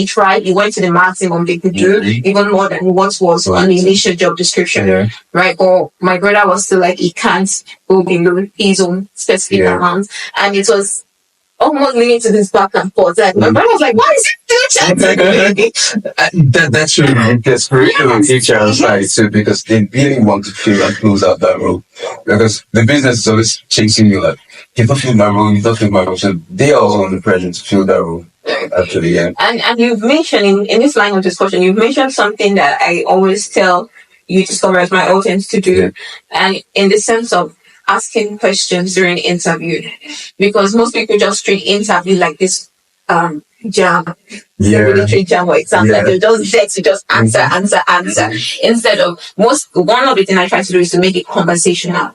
tried, he went to the maximum they could do, even more than what was on the initial job description. Right? Or my brother was still like, he can't go below his own specific amount. And it was almost leading to this back and forth. Like, my brother was like, why is it that's really because for real on HR side too, because they really want to fill and close out that role. Because the business is always chasing you like, you don't fill my role, you don't fill my role. So they are also on the pressure to fill that role. Actually, And you've mentioned in this line of discussion, you've mentioned something that I always tell you to summarize my audience to do. And in the sense of asking questions during interview, because most people just treat interview like this jam, military jam or exam, like they're just there to just answer. Instead of one of the things I try to do is to make it conversational.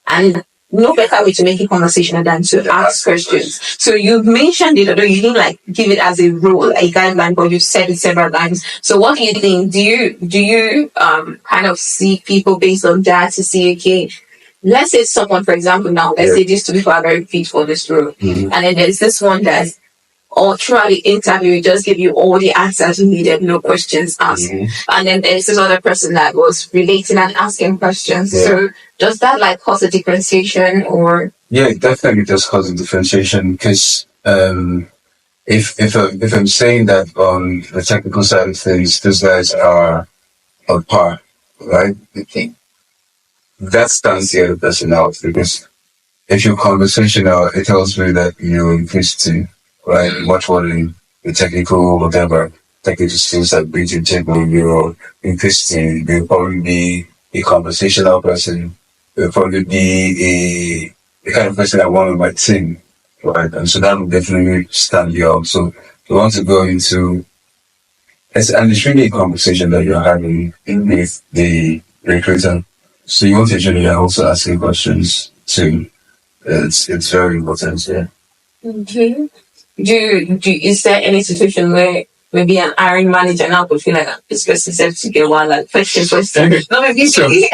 And no better way to make it conversational than to ask questions. So you've mentioned it, although you didn't like give it as a rule, a guideline, but you've said it several times. So what do you think? Do you kind of see people based on that to see, okay, let's say someone, for example, now, let's say these two people are very fit for this role. And then there's this one that or throughout the interview, it just give you all the answers you needed, no questions asked. And then there's this other person that was relating and asking questions. So does that like cause a differentiation or? Yeah, it definitely does cause a differentiation because if I'm saying that on the technical side of things, these guys are on par, right? Okay. That stands the other person out because if you're conversational, it tells me that you're interested, right? Much more than the technical, whatever, technical skills that bring to the table. You're interested. You'll probably be a conversational person. You'll probably be the kind of person I want on my team, right? And so that will definitely stand you out. So you want to go into, and it's really a conversation that you're having with the recruiter. So you want to ensure that you're also asking questions too. It's very important, yeah. Okay. Is there any situation where maybe an hiring manager now would feel like this person said to get one like question? No, maybe so here's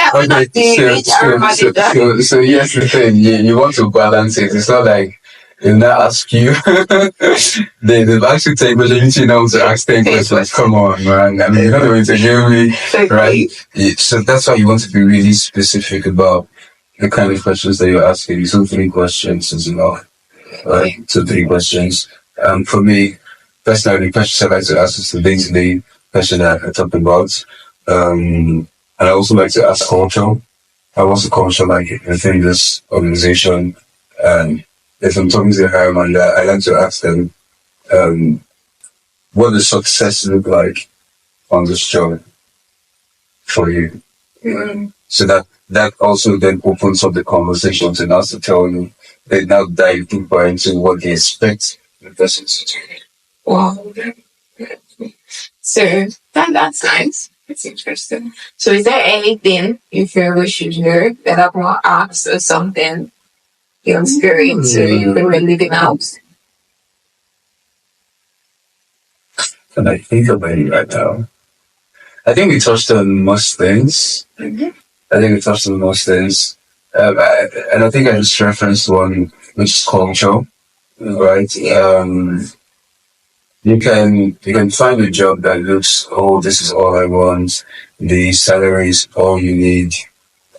the thing, you want to balance it. It's not like they'll not ask you. They've actually taken opportunity now to ask 10 questions. Come on, man. I mean, you're not going to hear me, right? So that's why you want to be really specific about the kind of questions that you're asking. 2-3 questions is enough, right? 2-3 questions. For me, personally, the questions I like to ask is the day-to-day question that I talked about. And I also like to ask culture. What's the culture like within this organization? And if I'm talking to the hiring manager, I like to ask them, what does success look like on this job for you? So that also then opens up the conversation to now to tell you, they now dive deeper into what they expect the person to do. Wow. So that's nice. It's interesting. So is there anything you feel we should hear that I want to ask or something you're experiencing or you were living out? And I think about it right now. I think we touched on most things. And I think I just referenced one, which is culture, right? You can find a job that looks, oh, this is all I want. The salary is all you need.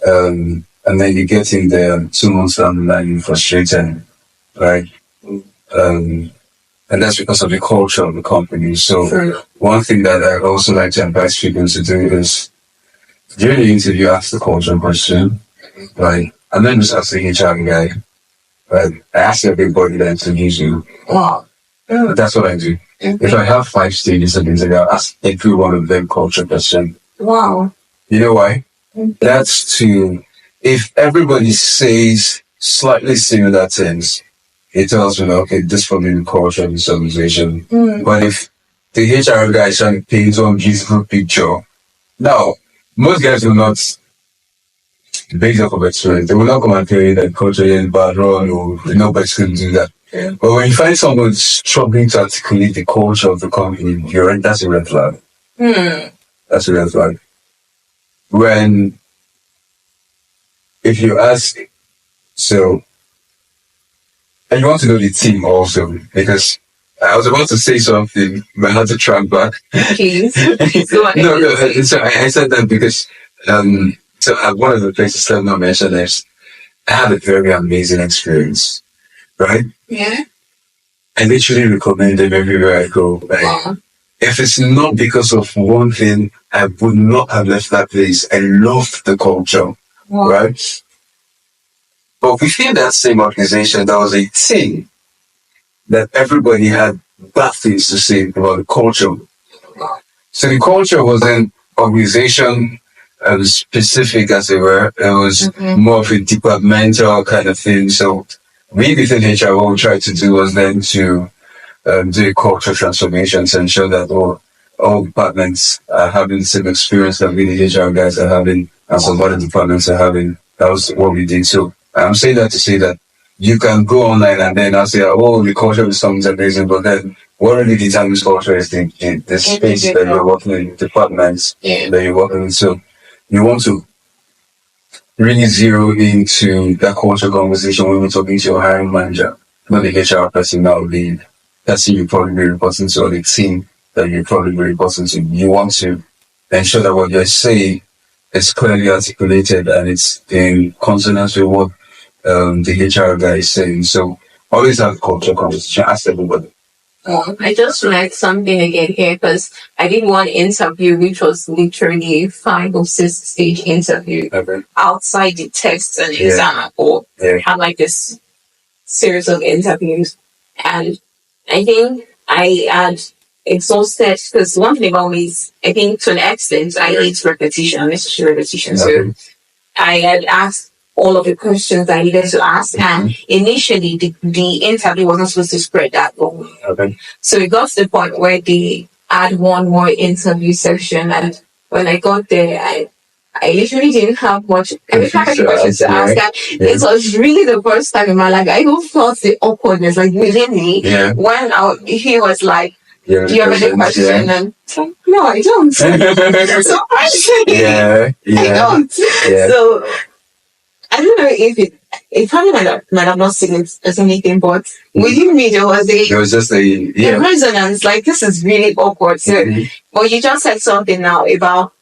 And then you get in there 2 months down the line, you're frustrated, right? And that's because of the culture of the company. So one thing that I also like to advise people to do is during the interview, ask the culture question, right? And then just ask the HR guy, right? I ask everybody that interviews you. Wow. That's what I do. If I have 5 stages of interview, I'll ask every one of them culture question. Wow. You know why? That's to, if everybody says slightly similar things, it tells me, okay, this probably the culture of this organization. But if the HR guy is trying to paint one beautiful picture, now, most guys will not, based off of experience, they will not come and tell you that culture is bad, wrong, or nobody's going to do that. But when you find someone struggling to articulate the culture of the company, that's a red flag. That's a red flag. If you ask, and you want to know the team also, because I was about to say something, but I had to track back. Please. So I said that because, one of the places that I mentioned is, I had a very amazing experience, right? Yeah. I literally recommend them everywhere I go. Like, if it's not because of one thing, I would not have left that place. I loved the culture, right? But within that same organization, there was a team that everybody had bad things to say about the culture. So the culture wasn't organization specific, as it were. It was more of a departmental kind of thing. So we within HR, what we tried to do was then to do a culture transformation to ensure that all departments are having the same experience that we the HR guys are having and some other departments are having. That was what we did. So I'm saying that to say that you can go online and then I'll say, oh, the culture of the song is amazing, but then what really determines culture is the space that you're working in, the departments that you're working in. So you want to really zero into that culture conversation when we're talking to your hiring manager, not the HR person, now the person you probably be reporting to, or the team that you probably be reporting to. You want to ensure that what you're saying is clearly articulated and it's in consonance with what the HR guy is saying. So always have culture conversation. Ask everybody. I just learned something again here because I did one interview which was literally a 5 or 6 stage interview outside the tests and exam or had like this series of interviews, and I think I had exhausted because one thing about me is I think to an extent I hate repetition, unnecessary repetition. So I had asked all of the questions I needed to ask, and initially the interview wasn't supposed to spread that long. So it got to the point where they had one more interview session, and when I got there, I literally didn't have much. I didn't have any questions to ask. And it was really the first time in my life I even felt the awkwardness like within me when he was like, "Do you have any question?" And it's like, "No, I don't." So I don't. So I don't know if it probably might have not seen it as anything, but within me there was just a resonance. Like this is really awkward. So, but you just said something now about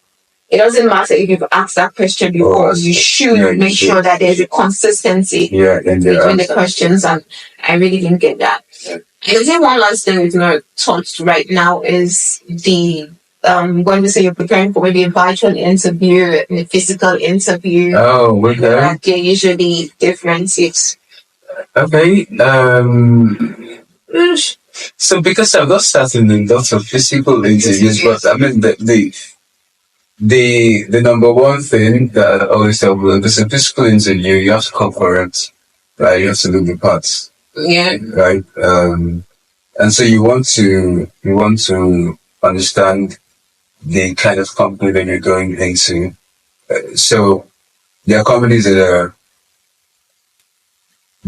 it doesn't matter if you've asked that question before. You should make sure that there's a consistency between the questions, and I really didn't get that. And I think one last thing we've not touched right now is the when we say you're preparing for maybe a virtual interview and a physical interview. Oh, okay. They're usually different. It's okay. So because I've not started in lots of physical interviews, but I mean the number one thing that I always tell people, this is a physical interview, you have to come correct, right? You have to look the parts. Yeah. Right. And so you want to understand the kind of company that you're going into. So there are companies that are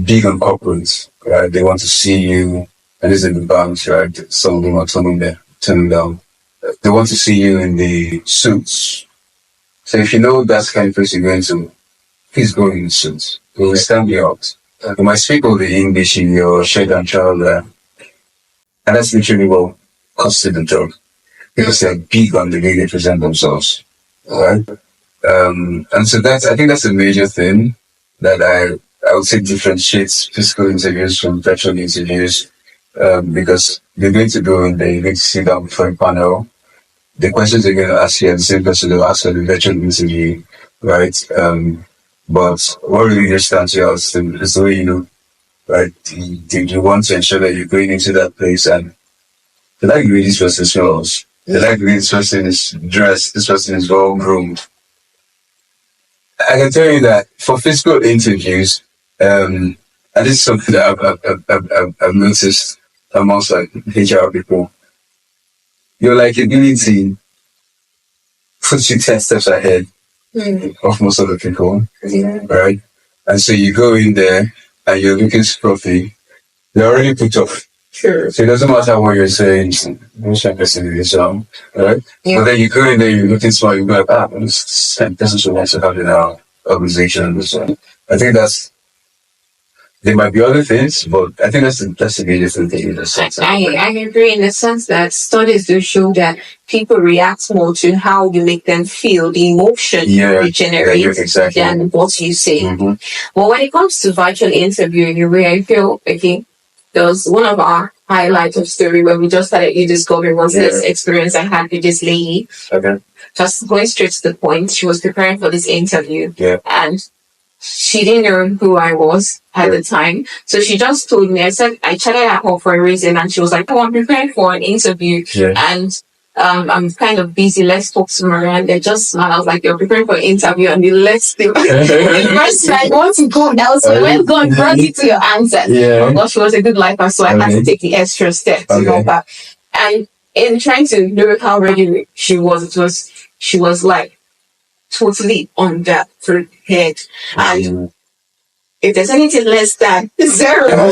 big on corporates, right? They want to see you, and this is in the banks, right? Some of them are turning down. They want to see you in the suits. So if you know that's the kind of place you're going to, please go in the suits. It will stand you out. You might speak all the English in your shirt and trouser, and that's literally what costed the job. Because they're big on the way they present themselves, right? And so I think that's a major thing that I would say differentiates physical interviews from virtual interviews, because you're going to go and you're going to sit down before a panel. The questions they're going to ask you are the same questions they'll ask for the virtual interview, right? But what really just stands you out is the way you look, right? You want to ensure that you're going into that place and they like the way this person smells. They like the way this person is dressed. This person is well groomed. I can tell you that for physical interviews, and this is something that I've noticed amongst like HR people, your likability puts you 10 steps ahead of most other people, right? And so you go in there and you're looking scruffy, they're already put off. Sure. So it doesn't matter what you're saying, right? Yeah. But then you go in there, you're looking smart, you're like, this is so nice to have in our organization. So I think there might be other things, but I think that's the biggest thing in the sense. I agree in the sense that studies do show that people react more to how you make them feel, the emotion you generate than what you say. But when it comes to virtual interviewing, where I feel, there was one of our highlights of story where we just started discovering was this experience I had with this lady. Okay. Just going straight to the point, she was preparing for this interview. Yeah. And she didn't know who I was at the time. So she just told me, I said, I chatted at her for a reason. And she was like, I'm preparing for an interview. Yeah. And I'm kind of busy. Let's talk tomorrow. And they just smiled. I was like, you're preparing for an interview and you let's do it. First, I want to go now. So let's go and brought it to your answer. Yeah. But she was a good lifer, so I had to take the extra step to go back. And in trying to know how ready she was, she was like totally on that prepared. And If there's anything less than 0, that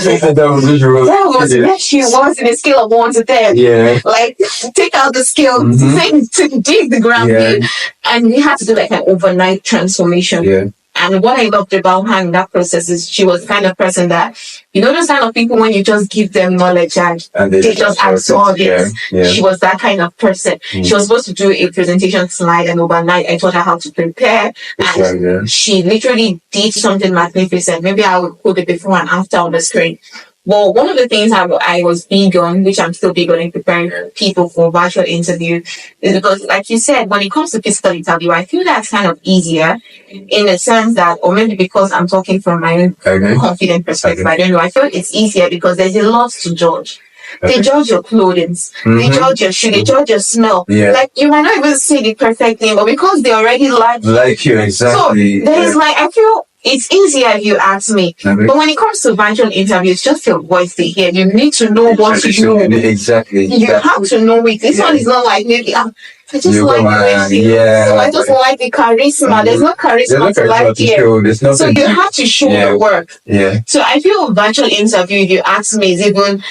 was where she was in a scale of 1 to 10. Yeah. Like, take out the scale, to dig the ground deep. And we had to do like an overnight transformation. Yeah. And what I loved about her in that process is she was the kind of person that, those kind of people when you just give them knowledge and they just absorb it. Yeah. She was that kind of person. She was supposed to do a presentation slide, and overnight I taught her how to prepare. And she literally did something magnificent. Maybe I would put it before and after on the screen. Well, one of the things I was big on, which I'm still big on in preparing people for virtual interview, is because, like you said, when it comes to physical interview, I feel that's kind of easier in the sense that, or maybe because I'm talking from my own confident perspective, I don't know. I feel it's easier because there's a lot to judge. They judge your clothing, they judge your shoe, they judge your smell. Yeah. Like, you might not even say the perfect thing, but because they already like you, exactly. So there's like, I feel it's easier if you ask me. But when it comes to virtual interviews, just your voice they hear. You need to know what to do. Exactly. You have to know it. This one is not like maybe I just like the way so I just like the charisma. There's no charisma to like here. So you have to show your work. Yeah. So I feel virtual interview, if you ask me, is even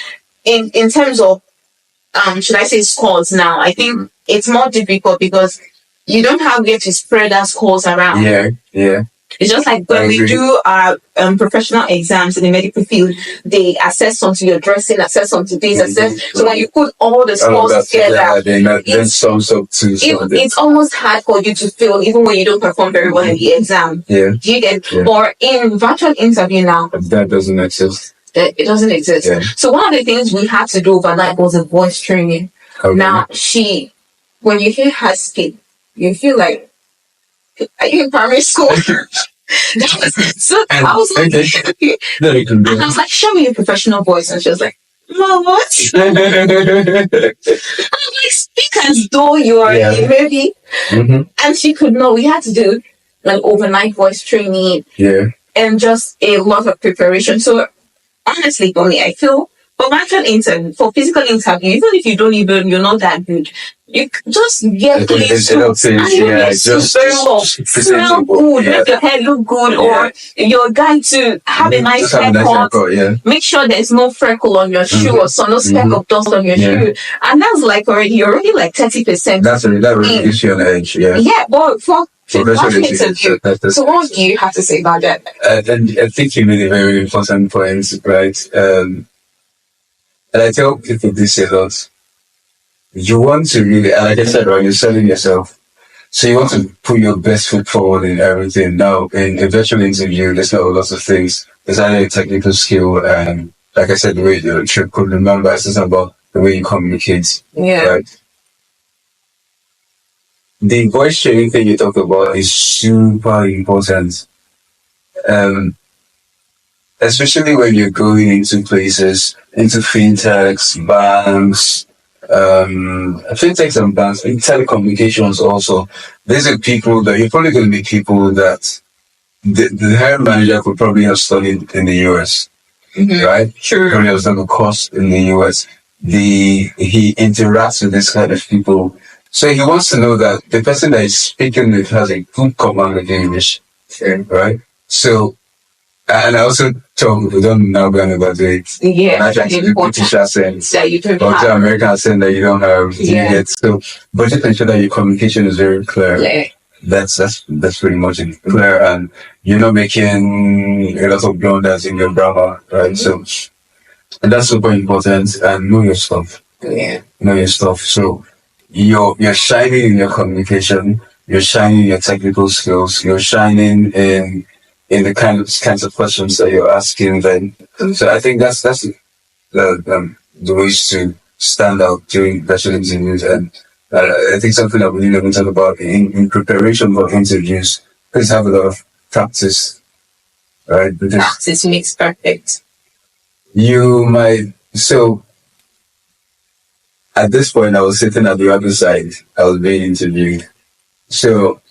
in terms of should I say scores now? I think it's more difficult because you don't have to spread that scores around. Yeah. It's just like when we do our professional exams in the medical field, they assess onto your dressing, assess onto this, assess. So when you put all the scores together, then sums up to it's almost hard for you to feel, even when you don't perform very well in the exam. Yeah. Do you get? Or in virtual interview now, that doesn't exist. It doesn't exist. Yeah. So one of the things we had to do overnight was a voice training. Okay. Now when you hear her speak, you feel like, are you in primary school? So I was like, and I was like, show me your professional voice. And she was like, Mom, what? I'm like, speak as though you are a baby. And she could know. We had to do an overnight voice training. Yeah. And just a lot of preparation. So honestly, for me, I feel for virtual interview, for physical interview, even if you're not that good, you just get clean suits and just smell good, make your hair look good, or you're going to have a nice haircut. Make sure there's no freckle on your shoe or no speck of dust on your shoe. And that's like you're already like 30%. That really gives you an edge, Yeah, but for interview. So what do you have to say about that? I think you made a very important point, right? And I tell people this a lot. You want to really, like I said, right, you're selling yourself. So you want to put your best foot forward in everything. Now, in a virtual interview, there's not a lot of things. There's either a technical skill and, like I said, the way you could remember, it's about the way you communicate. Yeah. Right? The voice training thing you talk about is super important. Especially when you're going into places, into fintechs, banks, fintechs and banks, in telecommunications also. These are people that you're probably going to be people that the hiring manager could probably have studied in the US, right? Sure. Probably has done a course in the US. He interacts with this kind of people. So he wants to know that the person that he's speaking with has a good command of English, right? So, and I also tell people, don't now go and evaluate. Yeah. Not trying to do British accents that you don't or have. the American accent that you don't have. Yet. So, but just ensure that your communication is very clear. Yeah. That's pretty much it. Clear, and you're not making a lot of blunders in your grammar, right? So, and that's super important. And know your stuff. Yeah. Know your stuff. So, you're shining in your communication. You're shining in your technical skills. You're shining in the kinds of questions that you're asking. Then, so I think that's the ways to stand out during virtual interviews. And I think something that we need to talk about in preparation for interviews is have a lot of practice, right? Because practice makes perfect. You might at this point, I was sitting at the other side. I was being interviewed. So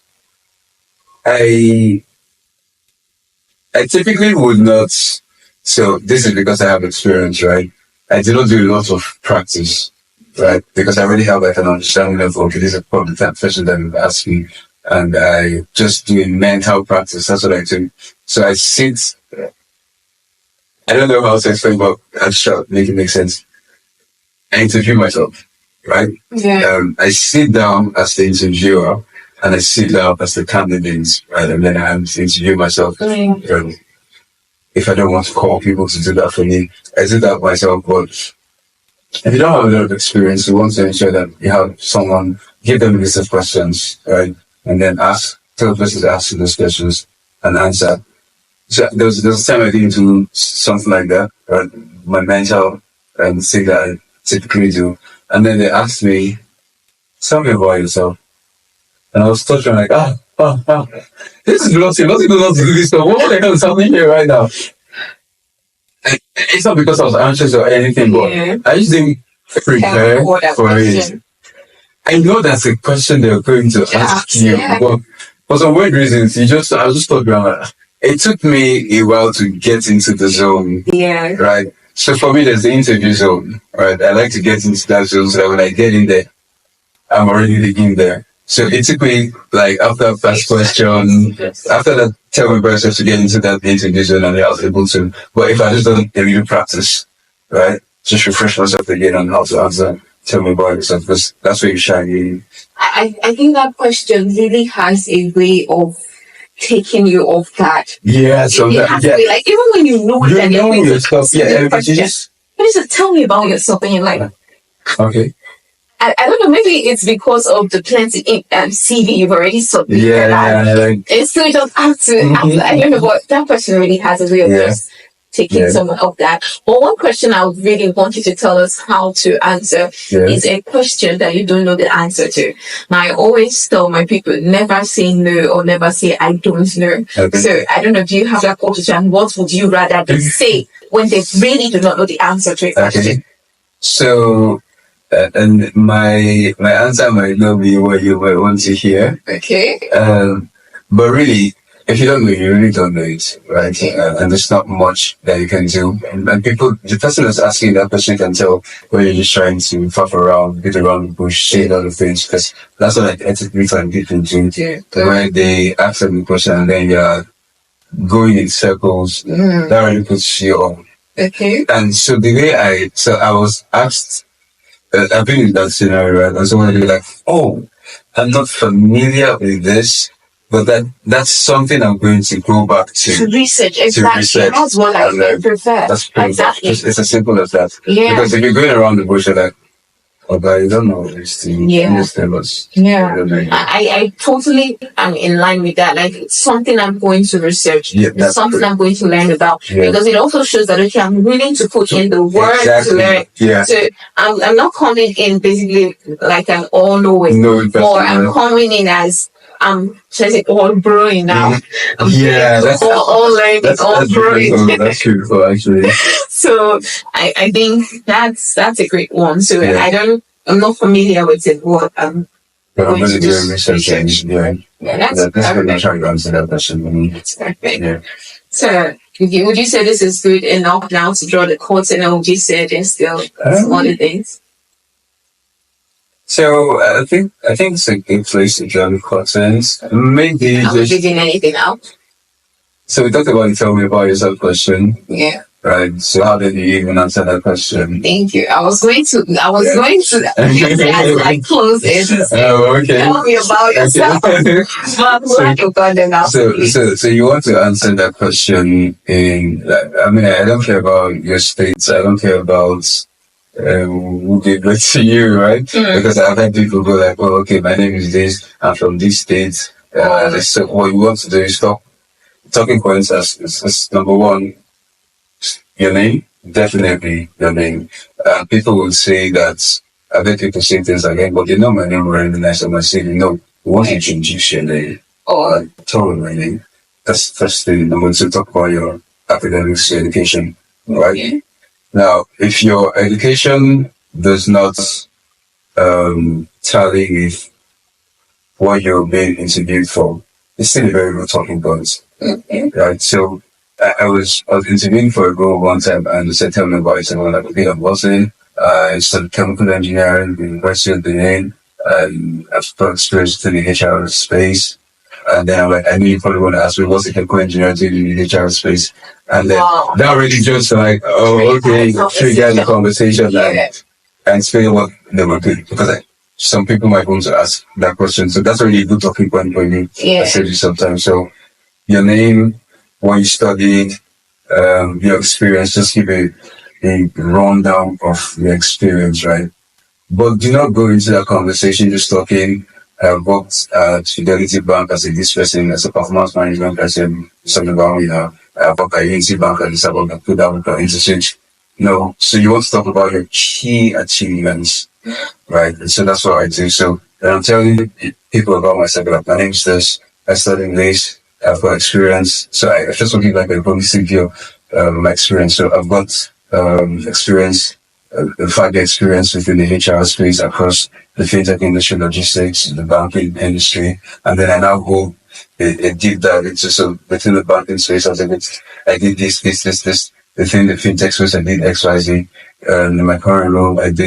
I typically would not. So this is because I have experience, right? I do not do a lot of practice, right? Because I already have like an understanding of, okay, this is probably the question that I'm asking. And I just do a mental practice. That's what I do. So I sit I don't know how to explain, but I'll try to make it make sense. I interview myself, right? Yeah. I sit down as the interviewer and I sit down as the candidate, right? And then I interview myself. If I don't want to call people to do that for me, I do that myself. But if you don't have a lot of experience, you want to ensure that you have someone, give them a list of questions, right? And then tell the person to ask you those questions and answer. So there was a time I didn't do something like that, right? My mentor thing that I typically do. And then they asked me, tell me about yourself. And I was touching like, this is nothing to do this stuff. What the hell is happening here right now? And it's not because I was anxious or anything, but I just didn't prepare for it. I know that's a question they're going to ask you, but for some weird reasons, I just thought, it took me a while to get into the zone. Yeah. Right? So for me, there's the interview zone, right? I like to get into that zone so that when I get in there, I'm already in there. So it took me, like, after first question, after that, tell me process to get into that interview zone, and I was able to. But if I just done a little practice, right? Just refresh myself again on how to answer. Tell me about yourself, because that's where you shine. I think that question really has a way of taking you off guard. Yeah, so it has to be like, even when you know that you're going to yourself, just tell me about yourself, and you're like, okay. I don't know, maybe it's because of the plenty CV you've already submitted. It's still just have to, I don't know, but that person really has a way of just taking someone off that. But one question I would really want you to tell us how to answer is a question that you don't know the answer to. Now, I always tell my people, never say no or never say I don't know. Okay. So I don't know, do you have that question? And what would you rather they say when they really do not know the answer to a question? Okay. So, and my answer might not be what you might want to hear. Okay. But really, if you don't know, you really don't know it, right? And there's not much that you can do. And the person that's asking that question can tell where you're just trying to faff around, get around the bush, say other things, because that's what ethically can people do. Where they ask them the question and then you're going in circles, that really puts you on. Okay. And so I was asked, I've been in that scenario, right? And someone will be like, oh, I'm not familiar with this, but that's something I'm going to go back to research. Exactly. That's what I prefer. That's exactly. It's as simple as that. Yeah. Because if you're going around the bush, you're like, oh, but you don't know this thing. Just tell us. Yeah. I totally am in line with that. Like, it's something I'm going to research. It's something I'm going to learn about. Because it also shows that, okay, I'm willing to put in the work to learn. Yeah. So I'm not coming in basically like an all-knowing. Or I'm coming in as all brewing now. That's all learning, all brewing. That's beautiful, actually. So I think that's a great one. So I'm not familiar with it, but I'm going to do research. That's pretty much how you answer that question. That's perfect. Yeah. So would you say this is good enough now to draw the curtain, or would you say there's still some other things? So I think it's a good place to draw the curtains. Maybe I'm reading anything out. So we talked about the tell me about yourself question. Yeah. Right. So how did you even answer that question? Thank you. I was going to as I close it. Oh, okay. Tell me about yourself. So you want to answer that question in, I don't care about your states. I don't care about who gave birth to you, right? Because I've had people go like, oh, okay, my name is this, I'm from this state. So what you want to do is stop talking points as number one, your name, definitely your name. People will say that, I bet people say things like, but you know my name already, nice of my city. No, we want to introduce your name. Or tell my name. That's first thing. Number two, talk about your academics, your education, right? Yeah. Now, if your education does not tally with what you're being interviewed for, it's still a very good talking point. Right? So I was interviewing for a role one time and they said, tell me about it. And I'm like, okay, I'm Lawson. I studied chemical engineering at the University of Benin. I've got experience in the HR space. And then I'm like, I knew you probably want to ask me what's the chemical engineer doing in the HR space. And then that really just like, oh, okay, trigger the conversation and explain what they were doing. Because some people might want to ask that question. So that's really a good talking point for me. I said it sometimes. So your name, what you studied, your experience, just give a rundown of your experience, right? But do not go into that conversation just talking. I worked at Fidelity Bank as a this person, as a performance management person, something about, I worked at UNC Bank as a Kuda Nigeria. No, so you want to talk about your key achievements, right? And so that's what I do. So and I'm telling people about myself, like my name's this, I studied this, I've got experience. So I just want to give like a holistic view of my experience. So I've got experience, 5-year experience within the HR space across the fintech industry, logistics, the banking industry, and then I now go a deep dive into so within the banking space. I did this. Within the fintech space, I did X, Y, Z. In my current role, I've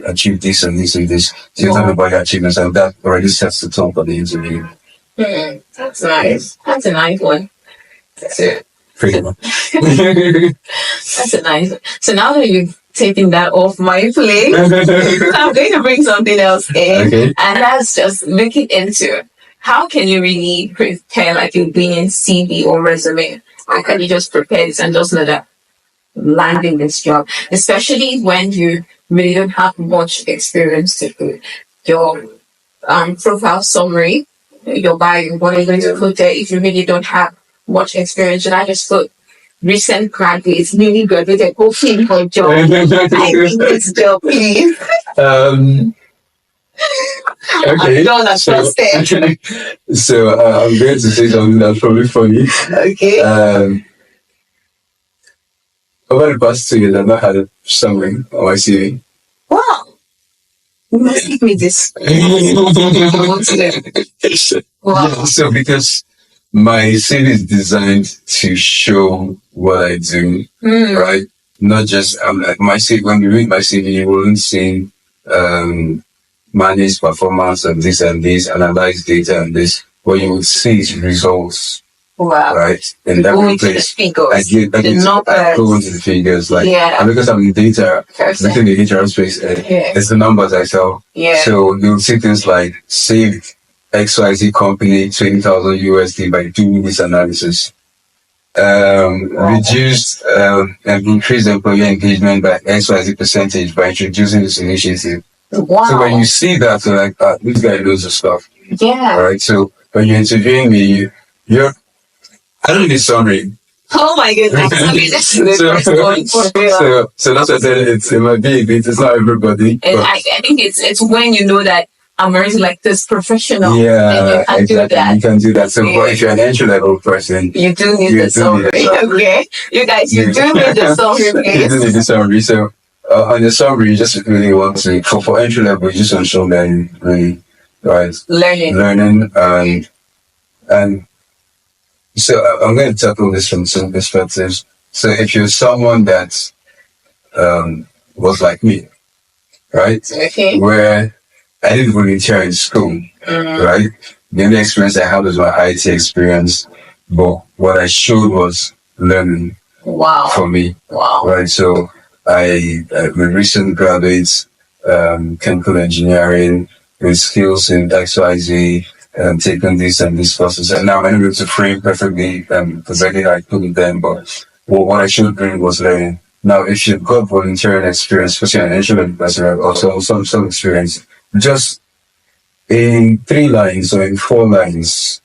achieved this and this and this. So you talk about your achievements, and that already sets the tone for the interview. That's nice. That's a nice one. That's it. Pretty much. That's a nice one. So now that you've taken that off my plate, I'm going to bring something else in. Okay. And that's just looking into how can you really prepare like you're being in CV or resume? How can you just prepare this and just know that landing this job, especially when you really don't have much experience to put your profile summary, your bio, what are you going to put there if you really don't have much experience? Should I just put recent graduates, newly graduated, hoping for a job? I think this job, please. Okay. I'm done at first step. So I'm going to say something that's probably funny. Okay. Over the past 2 years, I've not had a summary on my CV. Wow. You must give me this. Wow. Yeah, so because my CV is designed to show what I do, right? Not just like my CV. When you read my CV, you won't see manage performance and this, analyze data and this. What you will see is results. Wow. Right? And that go will into the place. figures. I go into the figures. Like, and because I'm in data, within the HR space, it's the numbers I sell. Yeah. So you'll see things like saved XYZ company 20,000 USD by doing this analysis. Reduced and increased employee engagement by XYZ percentage by introducing this initiative. Wow. So when you see that, you're like, this guy knows the stuff. Yeah. All right. So when you're interviewing me, I don't need a summary. Oh my goodness. I mean, this is the first one for real. So that's what I said. It might be a bit. It's not everybody. And I think it's when you know that I'm already like this professional. Yeah, and you can do that. You can do that. So but if you're an entry level person, you do need the summary. Okay. You guys, you do need the summary, please. You do need the summary. So on the summary, you just really want to, for entry level, you just want to show them really, right? Learning and so I'm going to tackle this from some perspectives. So if you're someone that was like me, right? Okay. Where I didn't volunteer in school, right? The only experience I had was my IT experience, but what I showed was learning. Wow. For me. Wow. Right. So I'm a recent graduate, chemical engineering with skills in XYZ. Taken this and this courses, and now I'm able to frame perfectly exactly how I put them. But what I should bring was learning. Now, if you've got volunteering experience, especially an entry person, also some experience, just in 3 lines or in 4 lines,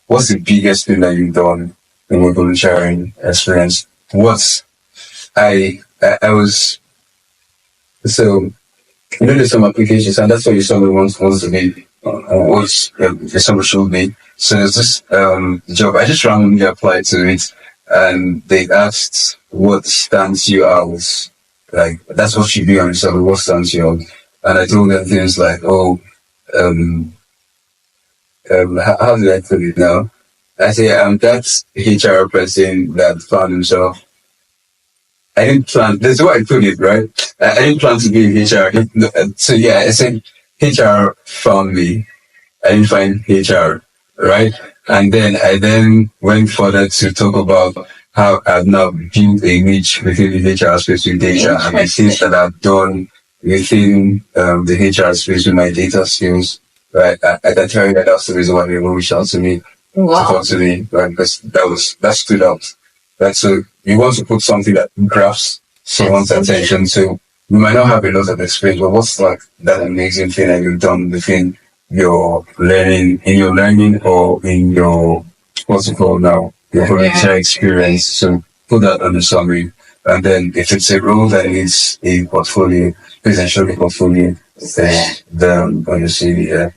what's the biggest thing that you've done in your volunteering experience? I was so. There's some applications, and that's what someone wants to be, someone should be. So there's this job. I just randomly applied to it, and they asked what stands you out. Like that's what you do on yourself. What stands you out? And I told them things like, how did I put it now? I say I'm that HR person that found himself. I didn't plan. This is what I put it, right? I didn't plan to be in HR. So yeah, I said HR found me. I didn't find HR. right? And then I then went further to talk about how I've now built a niche within the HR space with data and the things that I've done within the HR space with my data skills. Right, I can tell you that that's the reason why people reached out to me to talk to me, right? Because that stood out. Right, so you want to put something that grabs someone's attention. So you might not have a lot of experience, but what's like that amazing thing that you've done within your learning or in your, what's it called now, your volunteer experience. So put that on the summary. And then if it's a role that needs a portfolio, please ensure the portfolio then on your CV, yeah.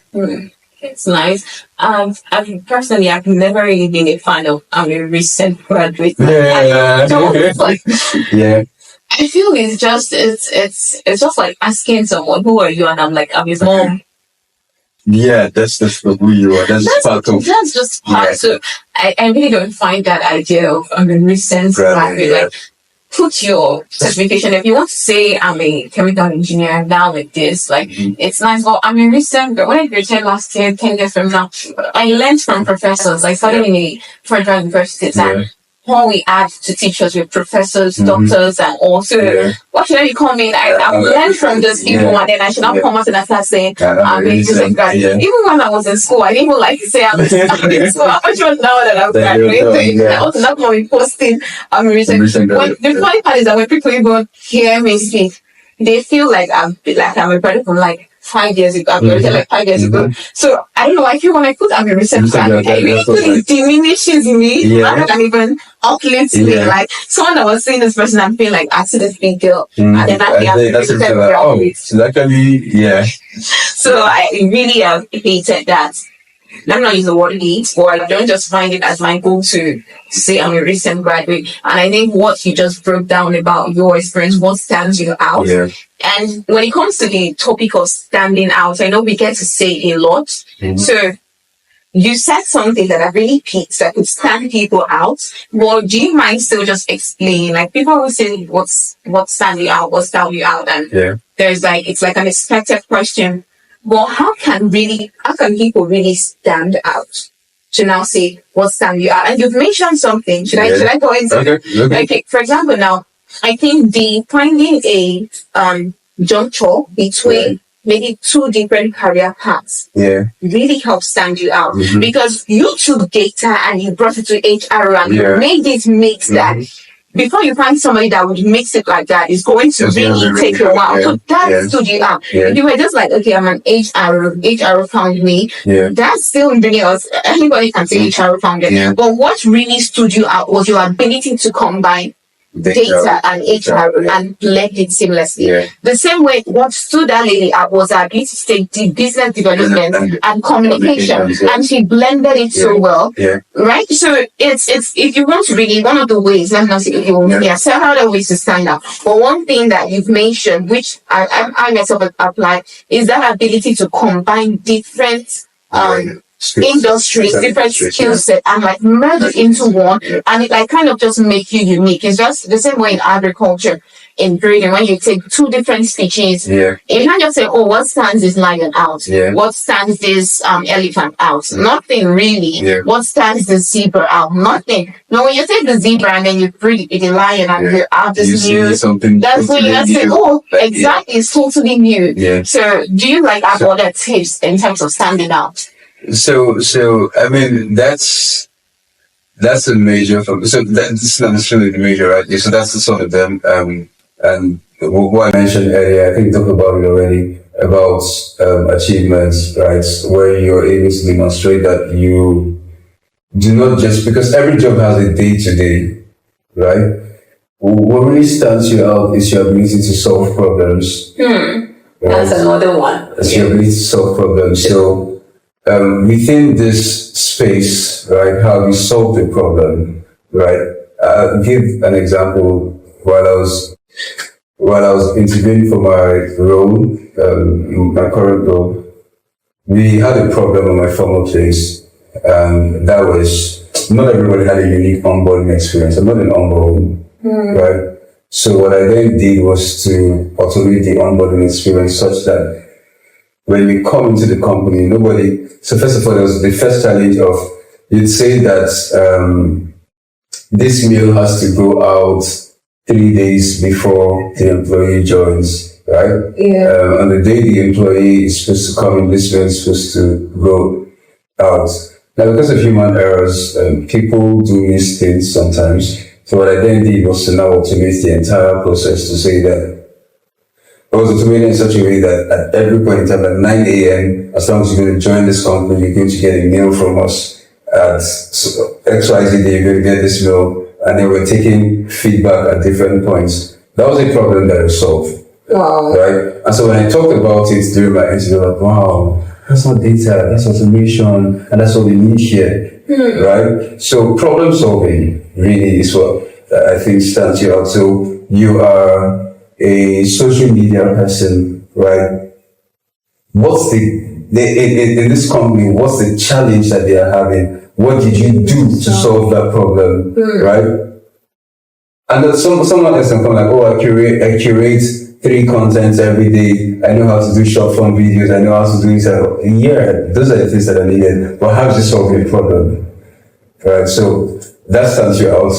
It's nice. Personally, I've never really been a fan of a recent graduate. Yeah. Yeah. I feel it's just like asking someone, who are you? And I'm like, I'm his mom. Yeah, that's who you are. That's just part. Yeah. So I really don't find that idea of recent graduate. Yeah. Like, put your certification. If you want to say I'm a chemical engineer now with this, like it's nice. Well, I'm a recent, but when I graduated last year, 10 years from now, I learned from professors. I studied in a federal university and when we add to teachers with professors, doctors, and also what should I call me? I've learned from those people, and then I should not come out in a class saying I'm a recent graduate. Even when I was in school, I didn't even like to say I'm a recent. So I'm not sure now that I'm graduating. I also not going to be posting I'm a recent. The funny part is that when people even hear me speak, they feel like I'm a product from like 5 years ago. I'm like 5 years ago. So I don't know. I feel when I put I'm a recent graduate, it really diminishes me rather than even uplifts me. Like someone that was seeing this person and feel like I see this big girl, and then that's like, oh, she's actually So I really have hated that. Let me not use the word hate, or I don't just find it as my goal to say I'm a recent graduate. And I think what you just broke down about your experience, what stands you out. Yeah. And when it comes to the topic of standing out, I know we get to say a lot. So you said something that I really picked that could stand people out. Well, do you mind still just explain? Like people will say what's stand you out, what's down you out, and there's like it's like an expected question. Well, how can people really stand out to now say what stand you out? And you've mentioned something. Should I go into okay, for example, now I think finding a juncture between maybe two different career paths really helps stand you out because you took data and you brought it to HR and you made it mix that. Before you find somebody that would mix it like that, it's going to really take a while. So that stood you out. If you were just like, okay, I'm an HR found me, that's still really us. Anybody can say HR found it. But what really stood you out was your ability to combine data and HR and blend it seamlessly. The same way, what stood that lady out was her ability to take the business development and communication, and she blended it so well. Right? So it's if you want to really one of the ways, let me not say several other ways to stand out. But one thing that you've mentioned, which I myself apply, is that ability to combine different industries, different skill set, and like merge it into one, and it like kind of just make you unique. It's just the same way in agriculture, in breeding, when you take two different species, you can't just say, oh, what stands this lion out? What stands this elephant out? Nothing really. What stands this zebra out? Nothing. No, when you take the zebra and then you breed it with the lion and you have this new something, that's when you say, oh, exactly, it's totally new. So do you like have other tips in terms of standing out? So I mean that's a major. So that's not necessarily the major, right? So that's the sort of them. And what I mentioned earlier, I think talk about it already about achievements, right? Where you're able to demonstrate that you do not just because every job has a day to day, right? What really stands you out is your ability to solve problems. Right? That's another one. It's your ability to solve problems. So. Within this space, right, how we solve the problem, right? I'll give an example. While I was interviewing for my role, my current role, we had a problem on my former place, and that was not everybody had a unique onboarding experience. I'm not an onboarding, right? So what I then did was to automate the onboarding experience such that when we come into the company, nobody. So first of all, there was the first challenge of you'd say that this mail has to go out 3 days before the employee joins, right? Yeah. On the day the employee is supposed to come in, this mail is supposed to go out. Now, because of human errors, people do miss things sometimes. So what I then did was to now automate the entire process to say that I was automated in such a way that at every point in time, at 9 a.m., as long as you're going to join this company, you're going to get a mail from us at XYZ day, you're going to get this mail, and then we're taking feedback at different points. That was a problem that I solved. Wow. Right? And so when I talked about it during my interview, like, wow, that's not data, that's automation, and that's what we need here. Right? So problem solving really is what I think stands you out. So you are a social media person, right? What's in this company, what's the challenge that they are having? What did you do to solve that problem, right? And then someone else can come like, oh, I curate 3 contents every day. I know how to do short form videos. I know how to do it. Yeah, those are the things that are needed. But how does it solve your problem? Right? So that stands you out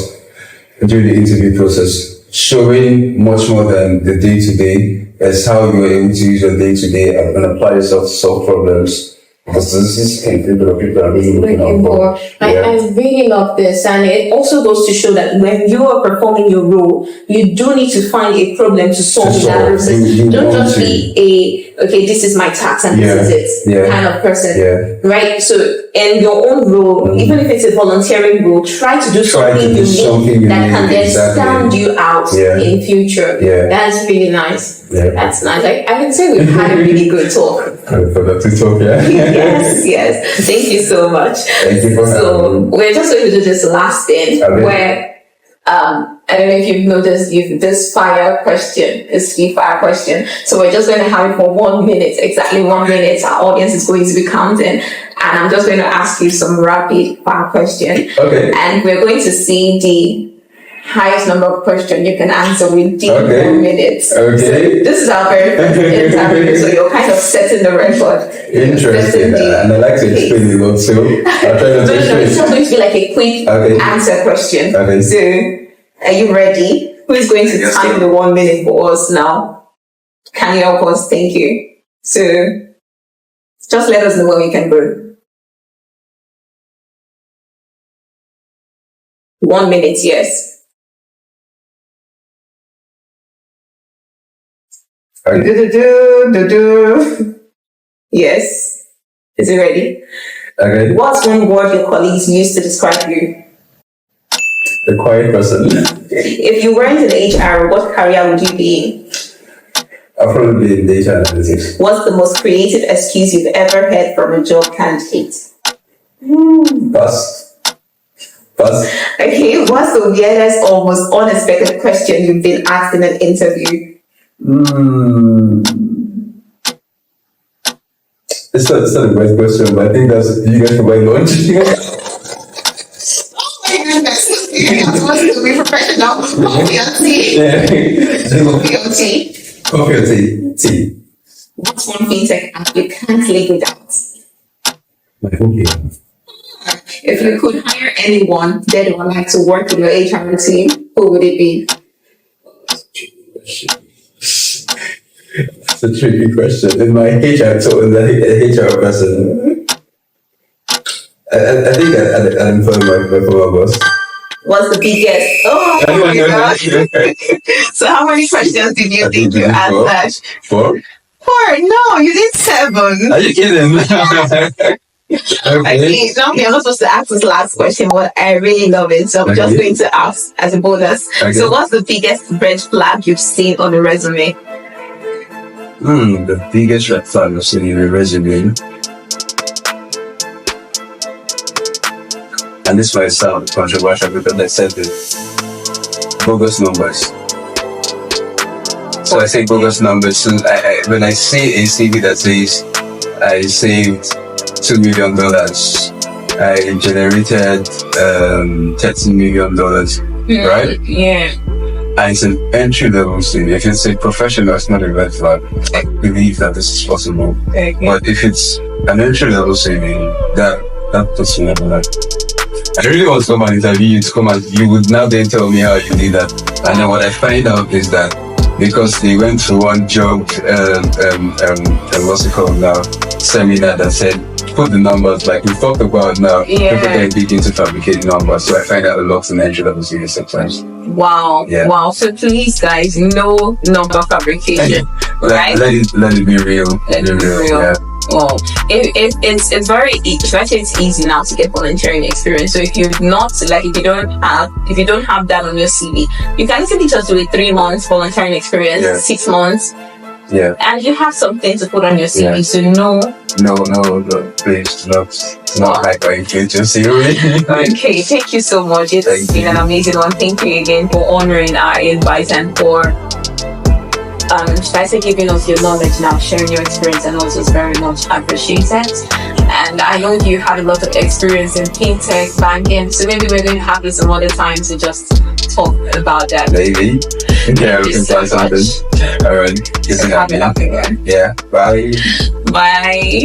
during the interview process. Showing much more than the day-to-day as how you are able to use your day-to-day and apply yourself to solve problems. Because this is people are really looking out for. I really love this, and it also goes to show that when you are performing your role, you do need to find a problem to solve in that process. Don't just be okay, this is my task and this is it kind of person, right? So in your own role, even if it's a volunteering role, try to do something unique that can then stand you out in future. That's really nice. That's nice. I can say we've had a really good talk. Productive talk, Yes. Thank you so much. Thank you for having me. We're just going to do this last thing where I don't know if you've noticed this fire question, this free fire question. So we're just going to have it for 1 minute, exactly 1 minute. Our audience is going to be counting, and I'm just going to ask you some rapid fire question. Okay. And we're going to see the highest number of questions you can answer within 1 minute. Okay. So this is our very first interview, so you're kind of setting the record. Interesting. And I like to explain it also. I'll try not to explain. It's just going to be like a quick answer question. Okay. So, are you ready? Who is going to time the 1 minute for us now? Can you help us? Thank you. So, just let us know when we can go. 1 minute, yes. Yes. Is it ready? Okay. What's one word your colleagues use to describe you? A quiet person. If you weren't in HR, what career would you be in? I'll probably be in data analytics. What's the most creative excuse you've ever heard from a job candidate? Pass. Okay, what's the weirdest or most unexpected question you've been asked in an interview? It's not a great question, but I think that's you guys provide lunch. Oh my goodness. I'm supposed to be professional. Coffee or tea? Coffee or tea? Coffee or tea? Tea. What's one fintech app you can't live without? My cookie. If you could hire anyone dead or alive to work in your HR team, who would it be? It's a tricky question. In my HR person, I think I'd employ my former boss. What's the biggest? Oh my gosh. So how many questions did you think you answered? 4? 4? No, you did 7. Are you kidding? Okay. I'm not supposed to ask this last question, but I really love it. So I'm just going to ask as a bonus. Okay. So what's the biggest red flag you've seen on a resume? The biggest red flag I've seen in a resume. And this might sound controversial because I said it. Bogus numbers. So I say bogus numbers. So when I see a CV that says I saved $2 million, I generated $13 million, right? Yeah. And it's an entry level CV. If it's a professional, it's not a red flag. I believe that this is possible. Okay. But if it's an entry level CV, that puts me never like. I really want to come and interview you to come and you would now then tell me how you did that. And then what I find out is that because they went through one job, what's it called now, seminar that said, put the numbers like we talked about now. Yeah. People get big into fabricating numbers. So I find out a lot in entry level CV sometimes. Wow. Yeah. Wow. So please, guys, no number fabrication. Right? Let it be real. Let it be real. Yeah. Well, it's very especially it's easy now to get volunteering experience. So if you're not like if you don't have that on your CV, you can easily just do a 3 months volunteering experience, Yeah. 6 months, Yeah. and you have something to put on your CV. Yeah. So no. No, please, not like I engage your CV. Okay, thank you so much. It's been an amazing one. Thank you again for honoring our invite and for giving us your knowledge now, sharing your experience, and also it's very much appreciated. And I know you had a lot of experience in fintech, banking, so maybe we're going to have this some other time to just talk about that. Maybe. Yeah, we can try something. Alright. Have it up again. Yeah. Bye. Bye.